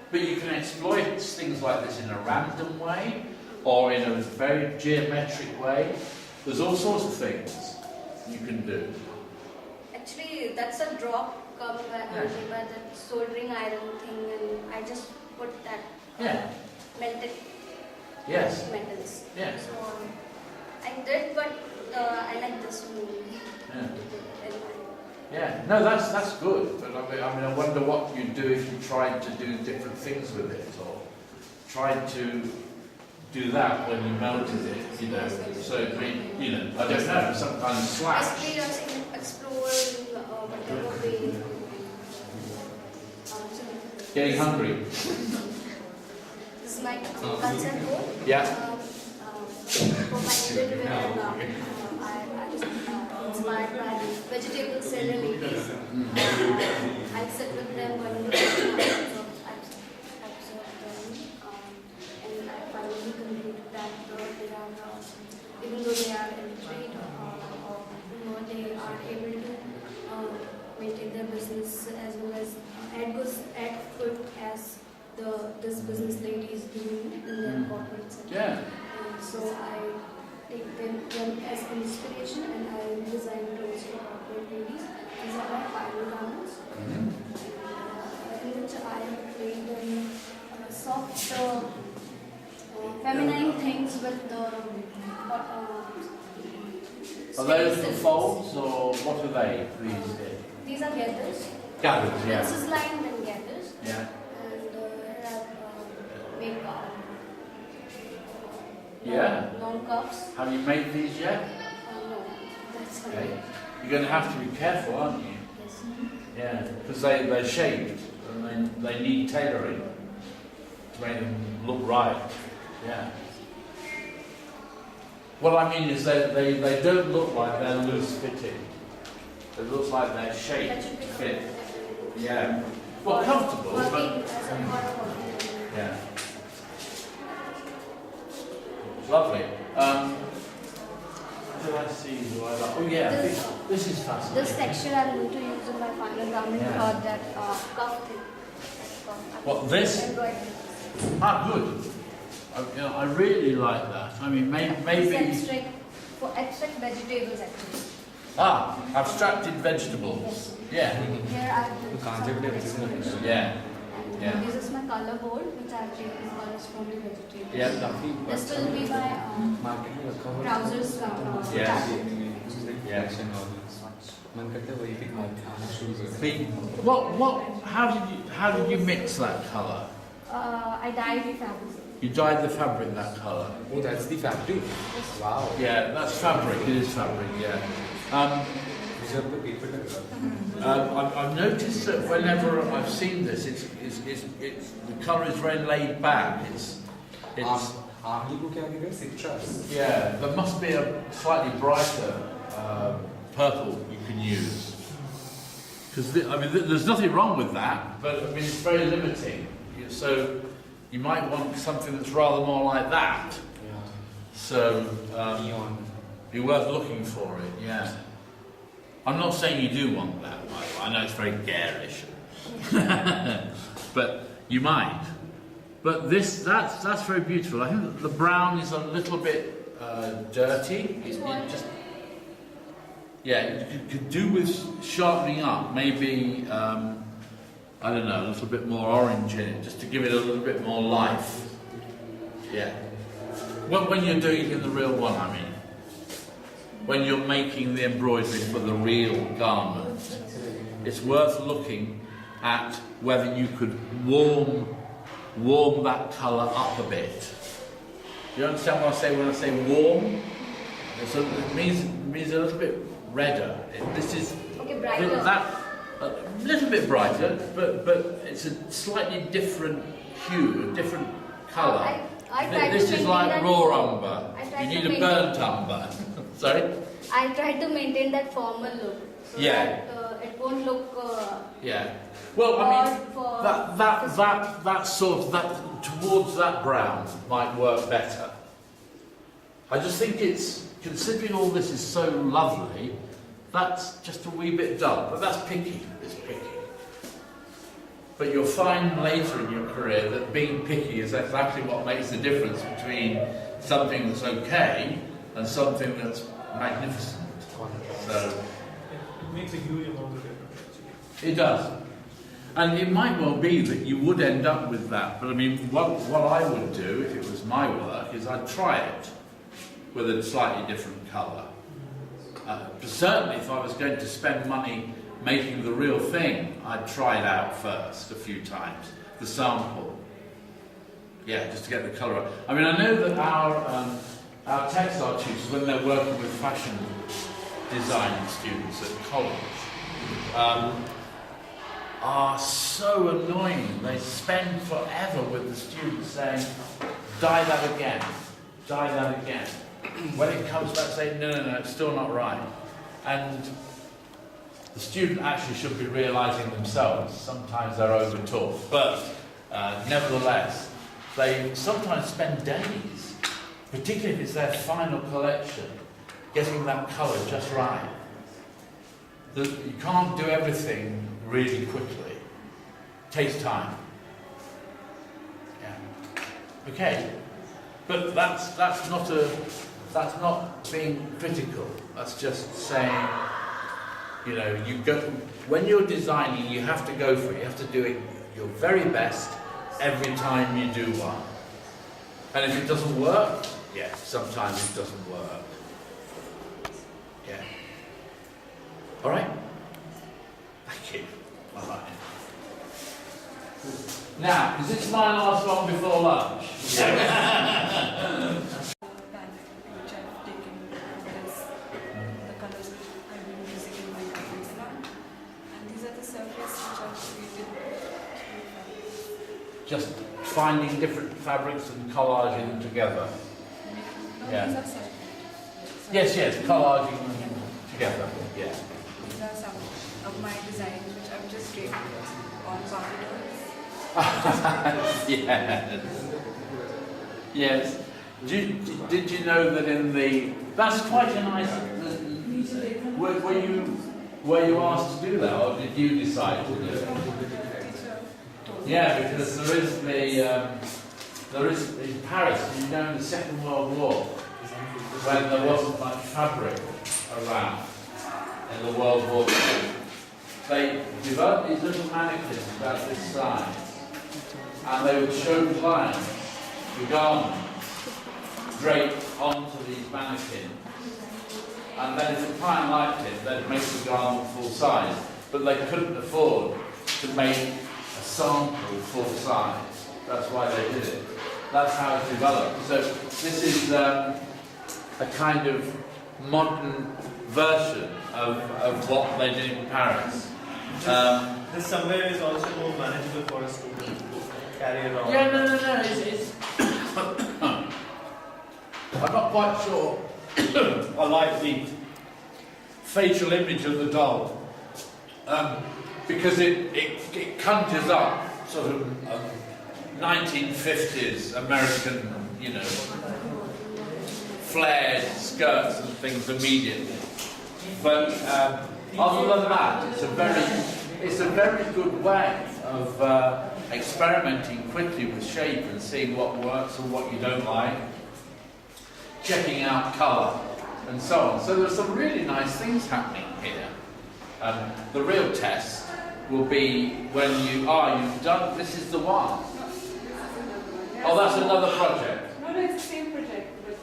But you can exploit things like this in a random way or in a very geometric way. There's all sorts of things you can do. Actually, that's a drop come by that soldering iron thing, and I just put that melted metals. Yeah. So I did, but I like this one. Yeah. Yeah, no, that's good. But I mean, I wonder what you'd do if you tried to do different things with it, or tried to do that when you melted it, So, I mean, I don't know, some kind of slash. Basically, just explore whatever way. Getting hungry. This is my concept board. Yeah. For my individual I was inspired by vegetable seller ladies. I sit with them when we observe them, and I finally concluded that they are, even though they are illiterate or they are able to maintain their business as well as add food as this business lady is doing in their corporate sector. Yeah. So I take them as inspiration and I design clothes for corporate ladies. These are my final garments. In which I have played them soft, feminine things with Are those the folds or what are they? These are gathers. Gathers, yeah. This is lined and gathers. Yeah. And make Yeah. long cuffs. Have you made these yet? No, that's Okay. You're going to have to be careful, aren't you? Yes. Yeah, because they're shaped and they need tailoring to make them look right. Yeah. What I mean is they don't look like they're loose fitting. It looks like they're shaped to fit. Yeah. Well, comfortable, but... Yeah. Lovely. Did I see? Do I like? Oh yeah, this is fascinating. This texture I'm going to use in my final garment Yeah. for that cuff thing. What, this? Embroidery. Ah, good. I really like that. I mean, This maybe. extract for extract vegetables actually. Ah, abstracted vegetables. Yeah. Here I have done concept some is exploration. Yeah. And Yeah. this is my color board which I have taken colors from the vegetables. Yeah. This will be my trousers Yes. Yeah. How did you mix that colour? I dyed the fabric. You dyed the fabric that colour. Oh, that's the fabric. Wow. Yeah, that's fabric. It is fabric. Yeah. These are the paper. I've noticed that whenever I've seen this, it's the colour is very laid back. It's आंवली को क्या कहते हैं? Citrus. yeah. There must be a slightly brighter purple you can use. Because there's nothing wrong with that, but I mean it's very limiting. So you might want something that's rather more like that. Yeah. So Neon. be worth looking for it. Yeah. I'm not saying you do want that. I know it's very garish, but you might. But that's very beautiful. I think that the brown is a little bit dirty. It just yeah, you could do with sharpening up. Maybe I don't know, a little bit more orange in it, just to give it a little bit more life. Yeah. When you're doing it in the real one, I mean. When you're making the embroidery for the real garment, it's worth looking at whether you could warm that colour up a bit. You understand what I say when I say warm? It means a little bit redder. This is Okay, brighter. a little bit brighter, but it's a slightly different hue, a different colour. I tried This to is maintain like that- raw umber. I tried You to need a maintain- burnt umber. Sorry? I tried to maintain that formal look. So Yeah. that, it won't look. Yeah. Well, I mean, odd for that sort of that towards that brown might work better. I just think it's, considering all this is so lovely, that's just a wee bit dull. But that's picky. It's picky. But you'll find later in your career that being picky is exactly what makes the difference between something that's okay and something that's magnificent. So It makes a huge amount of difference actually. it does. And it might well be that you would end up with that. But I mean, what I would do if it was my work is I'd try it with a slightly different colour. But certainly if I was going to spend money making the real thing, I'd try it out first a few times, the sample. Yeah, just to get the colour up. I mean, I know that our textile tutors, when they're working with fashion design students at college, are so annoying. They spend forever with the students saying, dye that again, dye that again. When it comes back saying, no, it's still not right. And the student actually should be realising themselves, sometimes they're over-taught, but nevertheless, they sometimes spend days, particularly if it's their final collection, getting that colour just right. You can't do everything really quickly. It takes time. Yeah. Okay. But that's not being critical. That's just saying, you know, when you're designing, you have to go for it. You have to do it your very best every time you do one. And if it doesn't work, yeah, sometimes it doesn't work. Yeah. All right? Thank you. All right. Now, is this my last one before lunch? Which I've taken as the colors which I've been using in my garments now. And these are the surfaces which I've created through fabrics. Just finding different fabrics and collaging them together. Now Yeah. these are separate. Yes, collaging them together. Yeah. These are some of my designs which I've just created on computers. Yes. Yes. Did you know that in the... That's quite a nice... Were you asked to do that, or did you decide to do it? Yeah, because there is in Paris, you know, in the Second World War, when there wasn't much fabric around in the World War II, they developed these little mannequins about this size, and they would show clients the garments draped onto these mannequins. And then if the client liked it, they'd make the garment full size. But they couldn't afford to make a sample full size. That's why they did it. That's how it developed. So this is a kind of modern version of what they did in Paris. This somewhere is also more manageable for a student to carry around. Yeah, no. It's I'm not quite sure. I like the facial image of the doll because it conjures up sort of 1950s American, you know, flared skirts and things immediately. But other than that, it's a very good way of experimenting quickly with shape and seeing what works and what you don't like. Checking out colour and so on. So there's some really nice things happening here. The real test will be when you've done, this is the one. Oh, that's another project. No, it's the same project, but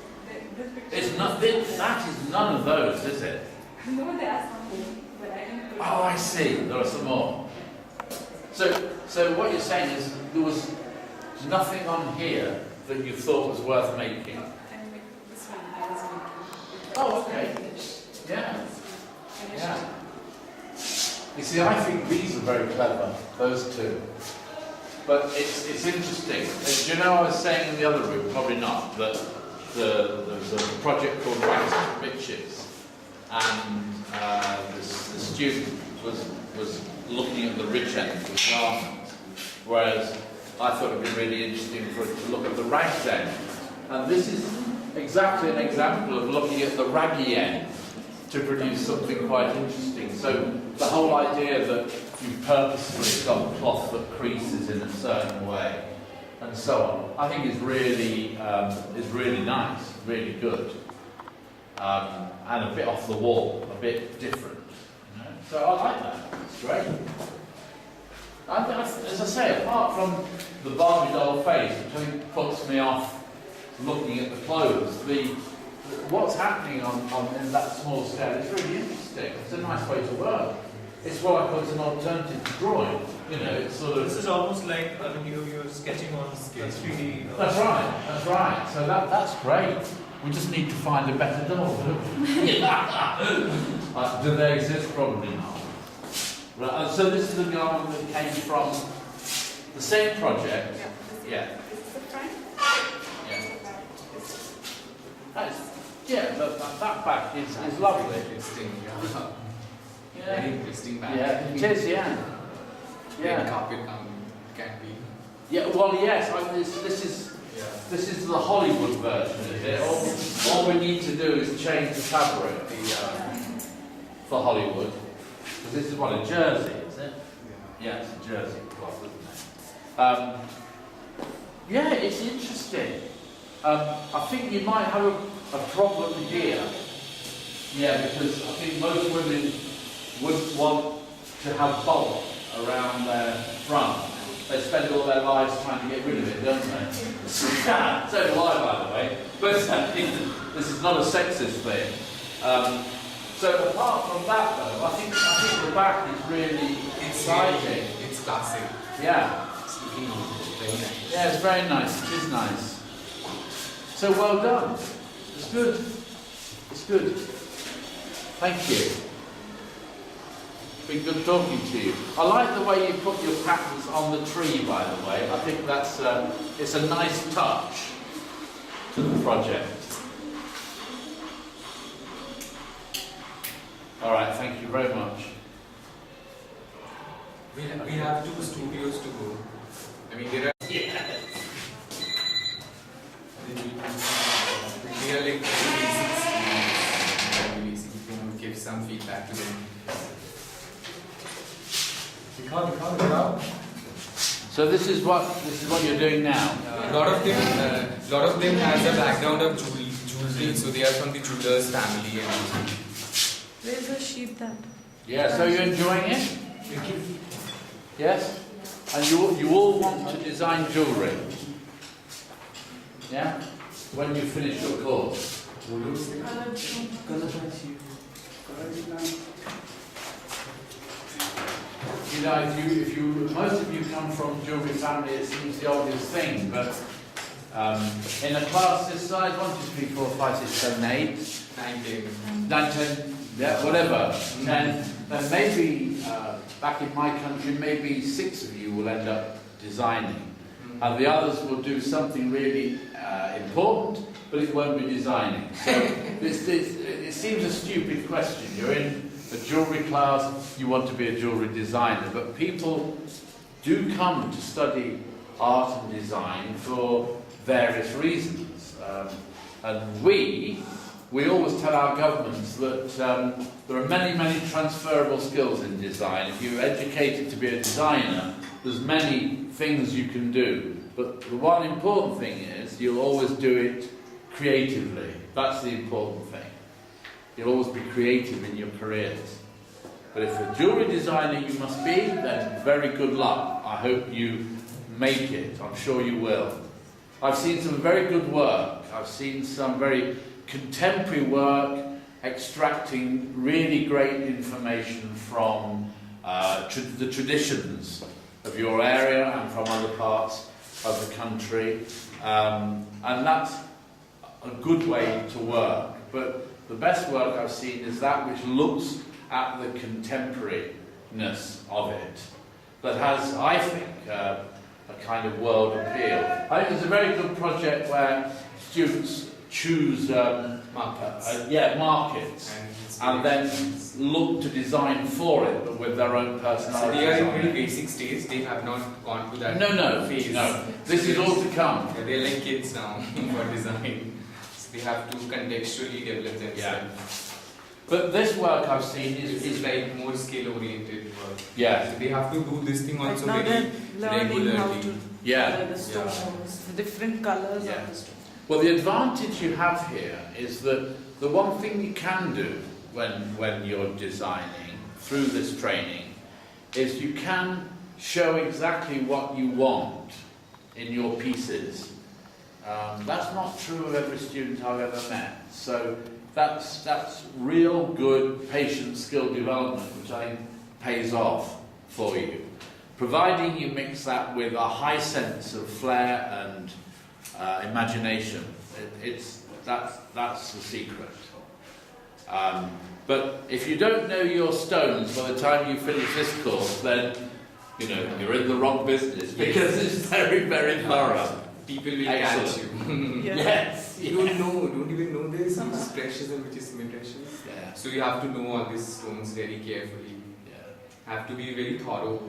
this picture... It's not, that is none of those, is it? No, there are some, but I didn't put... Oh, I see. There are some more. So what you're saying is there was nothing on here that you thought was worth making. Oh, okay. Yeah. Yeah. You see, I think these are very clever, those two. But it's interesting. Do you know, I was saying in the other room, probably not, that there was a project called Rags to Riches, and the student was looking at the rich end of the garment, whereas I thought it would be really interesting for it to look at the rags end. And this is exactly an example of looking at the raggy end to produce something quite interesting. So the whole idea that you purposefully got cloth that creases in a certain way and so on, I think is really nice, really good, and a bit off the wall, a bit different. You know? So I like that. It's great. As I say, apart from the Barbie doll face, which I think puts me off looking at the clothes, what's happening in that small scale is really interesting. It's a nice way to work. It's what I call an alternative to drawing. You know, it's sort of... This is almost like you're sketching on 3D. That's right. So that's great. We just need to find a better doll, don't we? Do they exist? Probably not. Right, so this is the garment that came from the same project. Yeah. This is the front. Yeah. That back is lovely. Interesting, Yeah. Very interesting bag. Yeah, it is, yeah. Red carpet can be. Yeah, well, yes, this is the Hollywood version of it. All we need to do is change the fabric for Hollywood. Because this is what, a jersey, is it? Yeah, it's a jersey cloth, isn't it? Yeah, it's interesting. I think you might have a problem here. Yeah, because I think most women would want to have bulk around their front. They spend all their lives trying to get rid of it, don't they? So do I, by the way. But this is not a sexist thing. So apart from that, though, I think the back is really exciting. It's classic. Yeah. It's looking very nice. Yeah, it's very nice. It is nice. So well done. It's good. It's good. Thank you. It's been good talking to you. I like the way you put your patterns on the tree, by the way. I think that's it's a nice touch to the project. All right, thank you very much. We have 2 studios to go. I mean, there are... Yeah. So this is what you're doing now. A lot of them has a background of jewelry, so they are from the jewelers family. And Where's the sheep that? Yeah. So you're enjoying it? Yes. And you all want to design jewelry. Yeah. When you finish your course. You know, if you most of you come from jewelry family, it seems the obvious thing, but in a class this size, 1, 2, 3, 4, 5, 6, 7, 8, 9, 10, yeah, whatever, 10, then maybe back in my country, maybe 6 of you will end up designing, and the others will do something really important, but it won't be designing. So it seems a stupid question. You're in a jewelry class, you want to be a jewelry designer, but people do come to study art and design for various reasons. And we always tell our governments that there are many, many transferable skills in design. If you're educated to be a designer, there's many things you can do. But the one important thing is you'll always do it creatively. That's the important thing. You'll always be creative in your careers. But if a jewelry designer you must be, then very good luck. I hope you make it. I'm sure you will. I've seen some very good work. I've seen some very contemporary work extracting really great information from the traditions of your area and from other parts of the country. And that's a good way to work. But the best work I've seen is that which looks at the contemporariness of it, that has, I think, a kind of world appeal. I think there's a very good project where students choose markets and then look to design for it, but with their own personality. So they are in very basic stage, they have not gone to that phase. No. This is all to come. Yeah, they're like kids now for design. So they have to contextually develop themselves. Yeah. But this work I've seen is like more scale oriented work. Yeah. So they have to do this thing also now very they're learning how regularly. to the stones, the different colors of the stones. Well, the advantage you have here is that the one thing you can do when you're designing through this training is you can show exactly what you want in your pieces. That's not true of every student I've ever met. So that's real good patient skill development, which I think pays off for you. Providing you mix that with a high sense of flair and imagination. That's the secret. But if you don't know your stones by the time you finish this course, then you're in the wrong business, because it's very, very thorough. People will catch you. Yes. You don't even know this, which is precious and which is semi-precious. Yeah. So you have to know all these stones very carefully. Yeah. Have to be very thorough,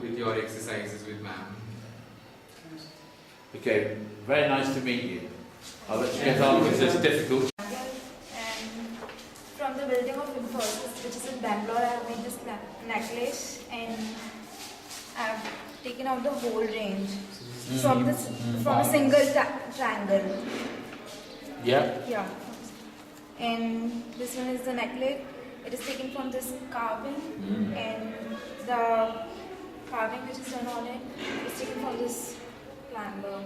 with your exercises with ma'am. Okay, very nice to meet you. I'll let you get on with this difficult. And from the building of Infosys, which is in Bangalore, I have made this necklace, and I've taken out the whole range from a single triangle. Yeah. Yeah. And this one is the necklace. It is taken from this carving, and the carving which is done on it is taken from this climber.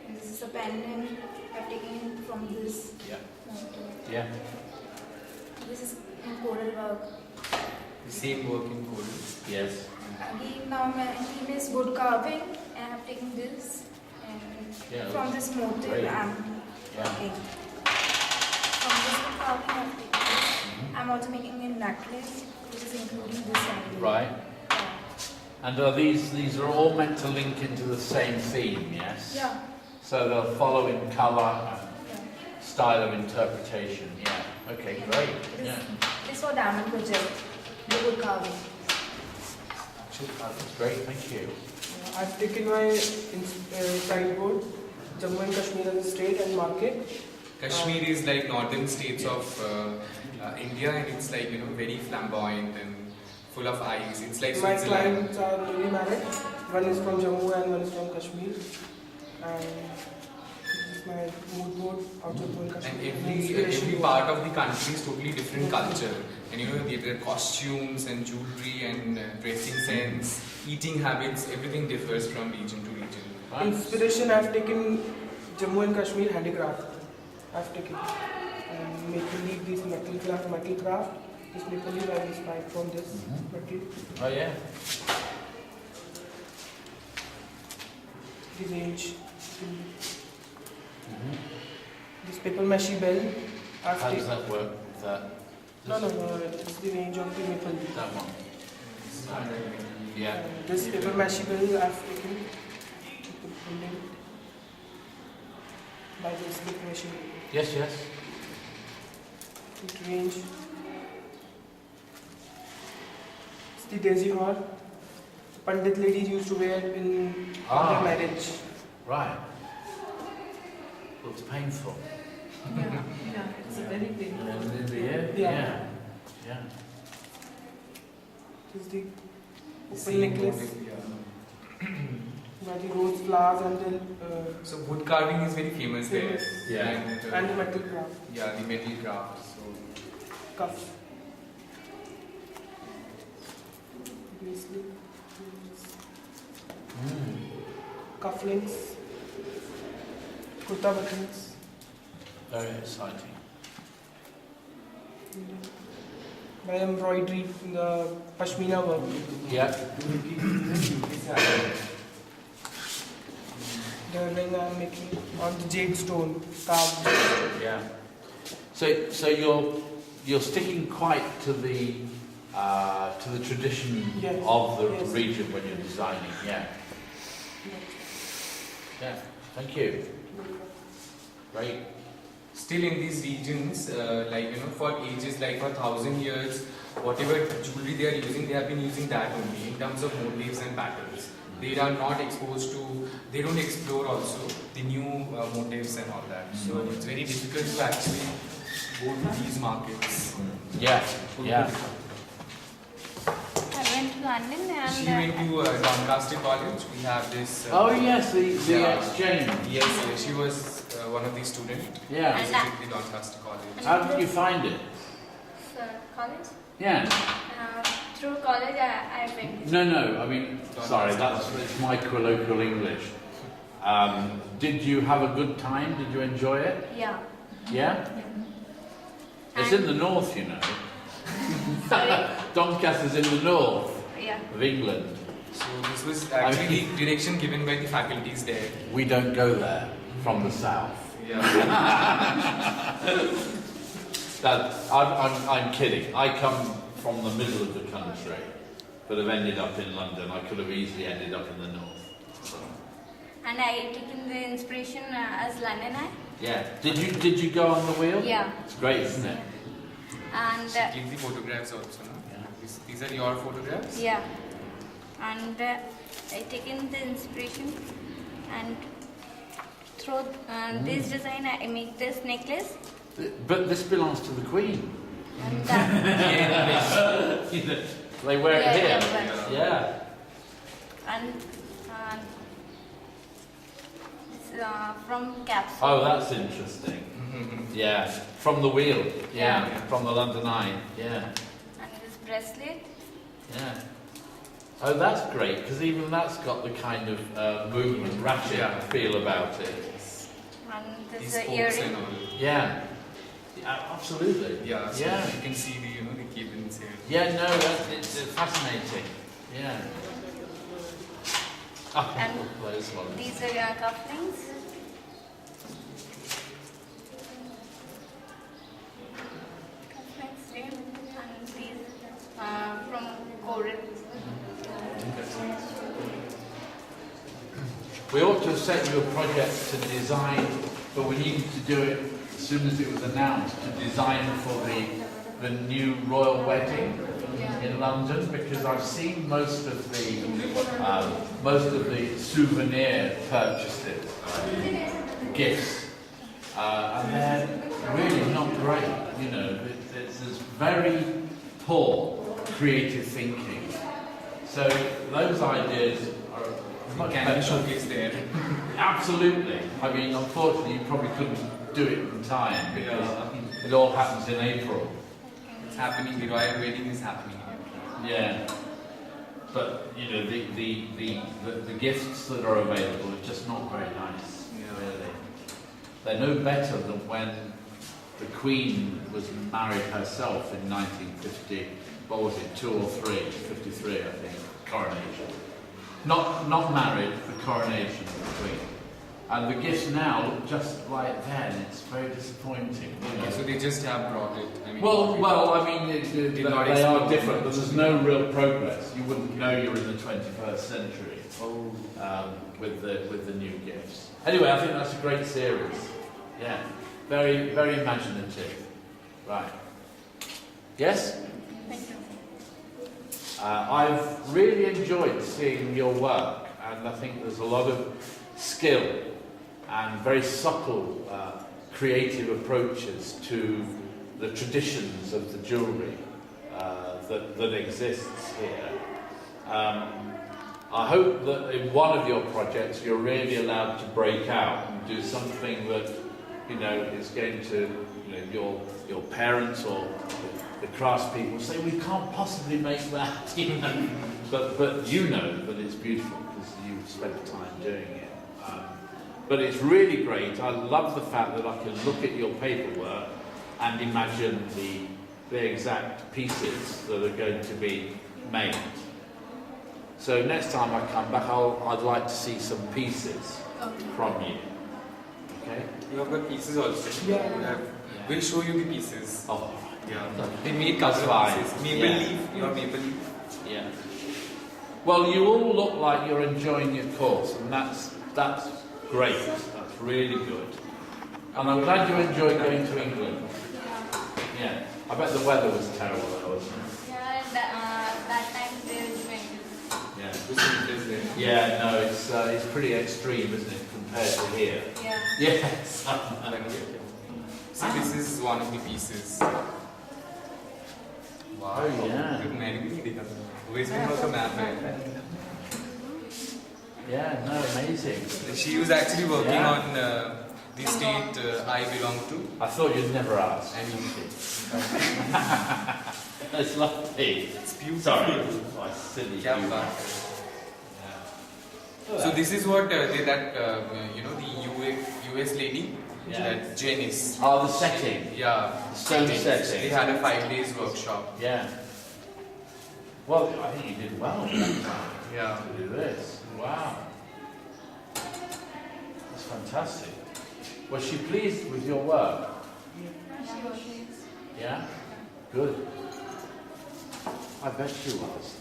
And this is a pendant I've taken from this. Yeah. mountain. Yeah. This is in coral work. The same work in Korea. Yes. Again, now my theme is wood carving, and I have taken this and from this motif okay. From this wood carving I have taken this. I'm also making a necklace which is including this idea. Right. And are these are all meant to link into the same theme, yes? Yeah. So they'll follow in colour and style of interpretation, yeah. Okay, great. Yeah. This for diamond project, the wood carving. That's great, thank you. I've taken my childhood, Jammu and Kashmir as a state and market. Kashmir is like northern states of India, and it's like very flamboyant and full of ice. It's like My Switzerland. clients are newly married. One is from Jammu and one is from Kashmir. And this is my mood board out of Kashmir. And every part of the country is totally different culture. And their costumes and jewelry and dressing sense, eating habits, everything differs from region to region. Inspiration I've taken Jammu and Kashmir handicraft. I've taken and making this metal craft. This maple leaf I inspired from this metal. Oh yeah. The range. This paper mache bell. I've How does taken. that work? That No, it's the range of the maple leaf. that one. Yeah. This paper mache bell I've taken by this paper mache bell. Yes, yes. It range. It's the daisy hair. Pandit ladies used to wear in their marriage. Right. Looks painful. It's a very big. Yeah. Yeah. This is the open necklace. By the rose flowers and the So wood carving is very famous there. famous. Yeah. And the metal craft. Yeah, the metal craft. So Cuff. Bracelet. Cufflinks. Kurta buttons. Very exciting. By embroidery in the pashmina work. Yeah. The ring I'm making on the jade stone carved. Yeah. So you're sticking quite to the tradition Yes. of the Yes. region when you're designing. Yeah. Yeah. Thank you. Great. still in these regions, for ages, like for 1,000 years, whatever jewelry they are using, they have been using that only in terms of motifs and patterns. They are not exposed to, they don't explore also the new motifs and all that. So it's very difficult to actually go to these markets. Yeah, yeah. I went to London and She went to Doncaster College. We have this. Oh yes, the exchange. Yes, she was one of the students. Yeah. Visited the Doncaster College. How did you find it? college. Yeah. Through college, I went. No. I mean, sorry, it's my colloquial English. Did you have a good time? Did you enjoy it? Yeah. Yeah. It's in the north, you know. Doncaster's in the north of England. So this was actually the direction given by the faculties there. We don't go there from the south. Yeah. I'm kidding. I come from the middle of the country, but have ended up in London. I could have easily ended up in the north. So. And I taken the inspiration as Londonite. Yeah. Did you go on the wheel? Yeah. It's great, isn't it? And Give the photographs also, no? Yeah. These are your photographs? yeah. And I taken the inspiration and through this design I make this necklace. But this belongs to the Queen. And that, They wear it here. Yeah. and it's from capsule. Oh, that's interesting. Yeah. From the wheel. Yeah. From the London Eye. Yeah. And this bracelet. Yeah. Oh, that's great, because even that's got the kind of movement, ratchet feel about it. And this These spokes earring. and all. Yeah. Absolutely. Yeah, so Yeah. you can see the the cables here. Yeah, no, it's fascinating. Yeah. Oh, And those ones. these are cufflinks. Cufflinks here. And these from coral. We ought to have set you a project to design, but we needed to do it as soon as it was announced, to design for the new royal wedding in London, because I've seen most of the souvenir purchases, gifts, and they're really not great. You know, it's very poor creative thinking. So those ideas are much Can better. be showcased there. Absolutely. I mean, unfortunately, you probably couldn't do it in time because it all happens in April. It's happening. The royal wedding is happening. Yeah. But you know, the gifts that are available are just not very nice. Really. They're no better than when the Queen was married herself in 1950. What was it? 2 or 3? 53, I think. Coronation. Not married, the coronation of the Queen. And the gifts now look just like then. It's very disappointing. You know? So they just have brought it. I mean, They are different, but there's no real progress. You wouldn't know you're in the 21st century with the new gifts. Anyway, I think that's a great series. Yeah, very, very imaginative. Right. Yes? I've really enjoyed seeing your work, and I think there's a lot of skill and very subtle creative approaches to the traditions of the jewellery that exists here. I hope that in one of your projects you're really allowed to break out and do something that is going to your parents or the craftspeople say we can't possibly make that, but you know that it's beautiful because you've spent time doing it. But it's really great. I love the fact that I can look at your paperwork and imagine the exact pieces that are going to be made. So next time I come back, I'd like to see some pieces from you. Okay? You have got pieces also. Yeah. We'll show you the pieces. Oh, yeah. They made couple of pieces. Maple leaf. Your maple leaf. Yeah. Well, you all look like you're enjoying your course, and that's great. That's really good. And I'm glad you enjoyed going to England. Yeah. I bet the weather was terrible though, wasn't it? Yeah, and that time there is winter. Yeah. The sweet is there. Yeah, no, it's pretty extreme, isn't it, compared to here? Yeah. Yes. So this is one of the pieces. Wow. Oh yeah. West Bengal ka map hai. Yeah, no, amazing. She was actually working Yeah. on the state I belong to. I thought you'd never ask. And It's lovely. it's beautiful. Sorry, my silly. Kya humor. baat hai. Yeah. So this is what the US lady, Yeah. that Janice. Oh, the setting. Yeah, Stone setting. They had a 5 days workshop. Yeah. Well, I think you did well that time Yeah. to do this. Wow. That's fantastic. Was she pleased with your work? Yeah? Good. I bet she was.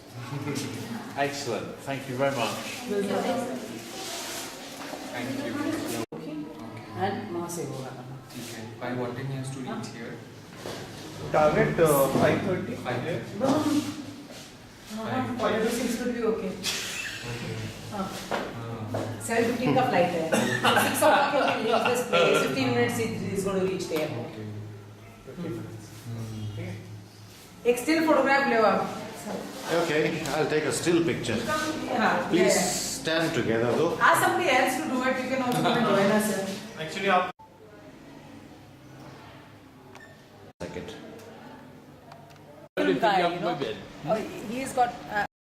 Excellent. Thank you very much. Thank you. And वहाँ से होगा Okay. By what time he has to reach here? Target 5:30. 5:30. Quarter to 6 will be okay. 7:15 का flight है. 6 o'clock he will reach this place. 15 minutes he is going to reach there. एक still photograph ले आप. Okay, I'll take a still picture. हाँ. Please stand together though. Ask somebody else to do it. You can also come and join us. Actually, आप Second. Guy, you know, he's got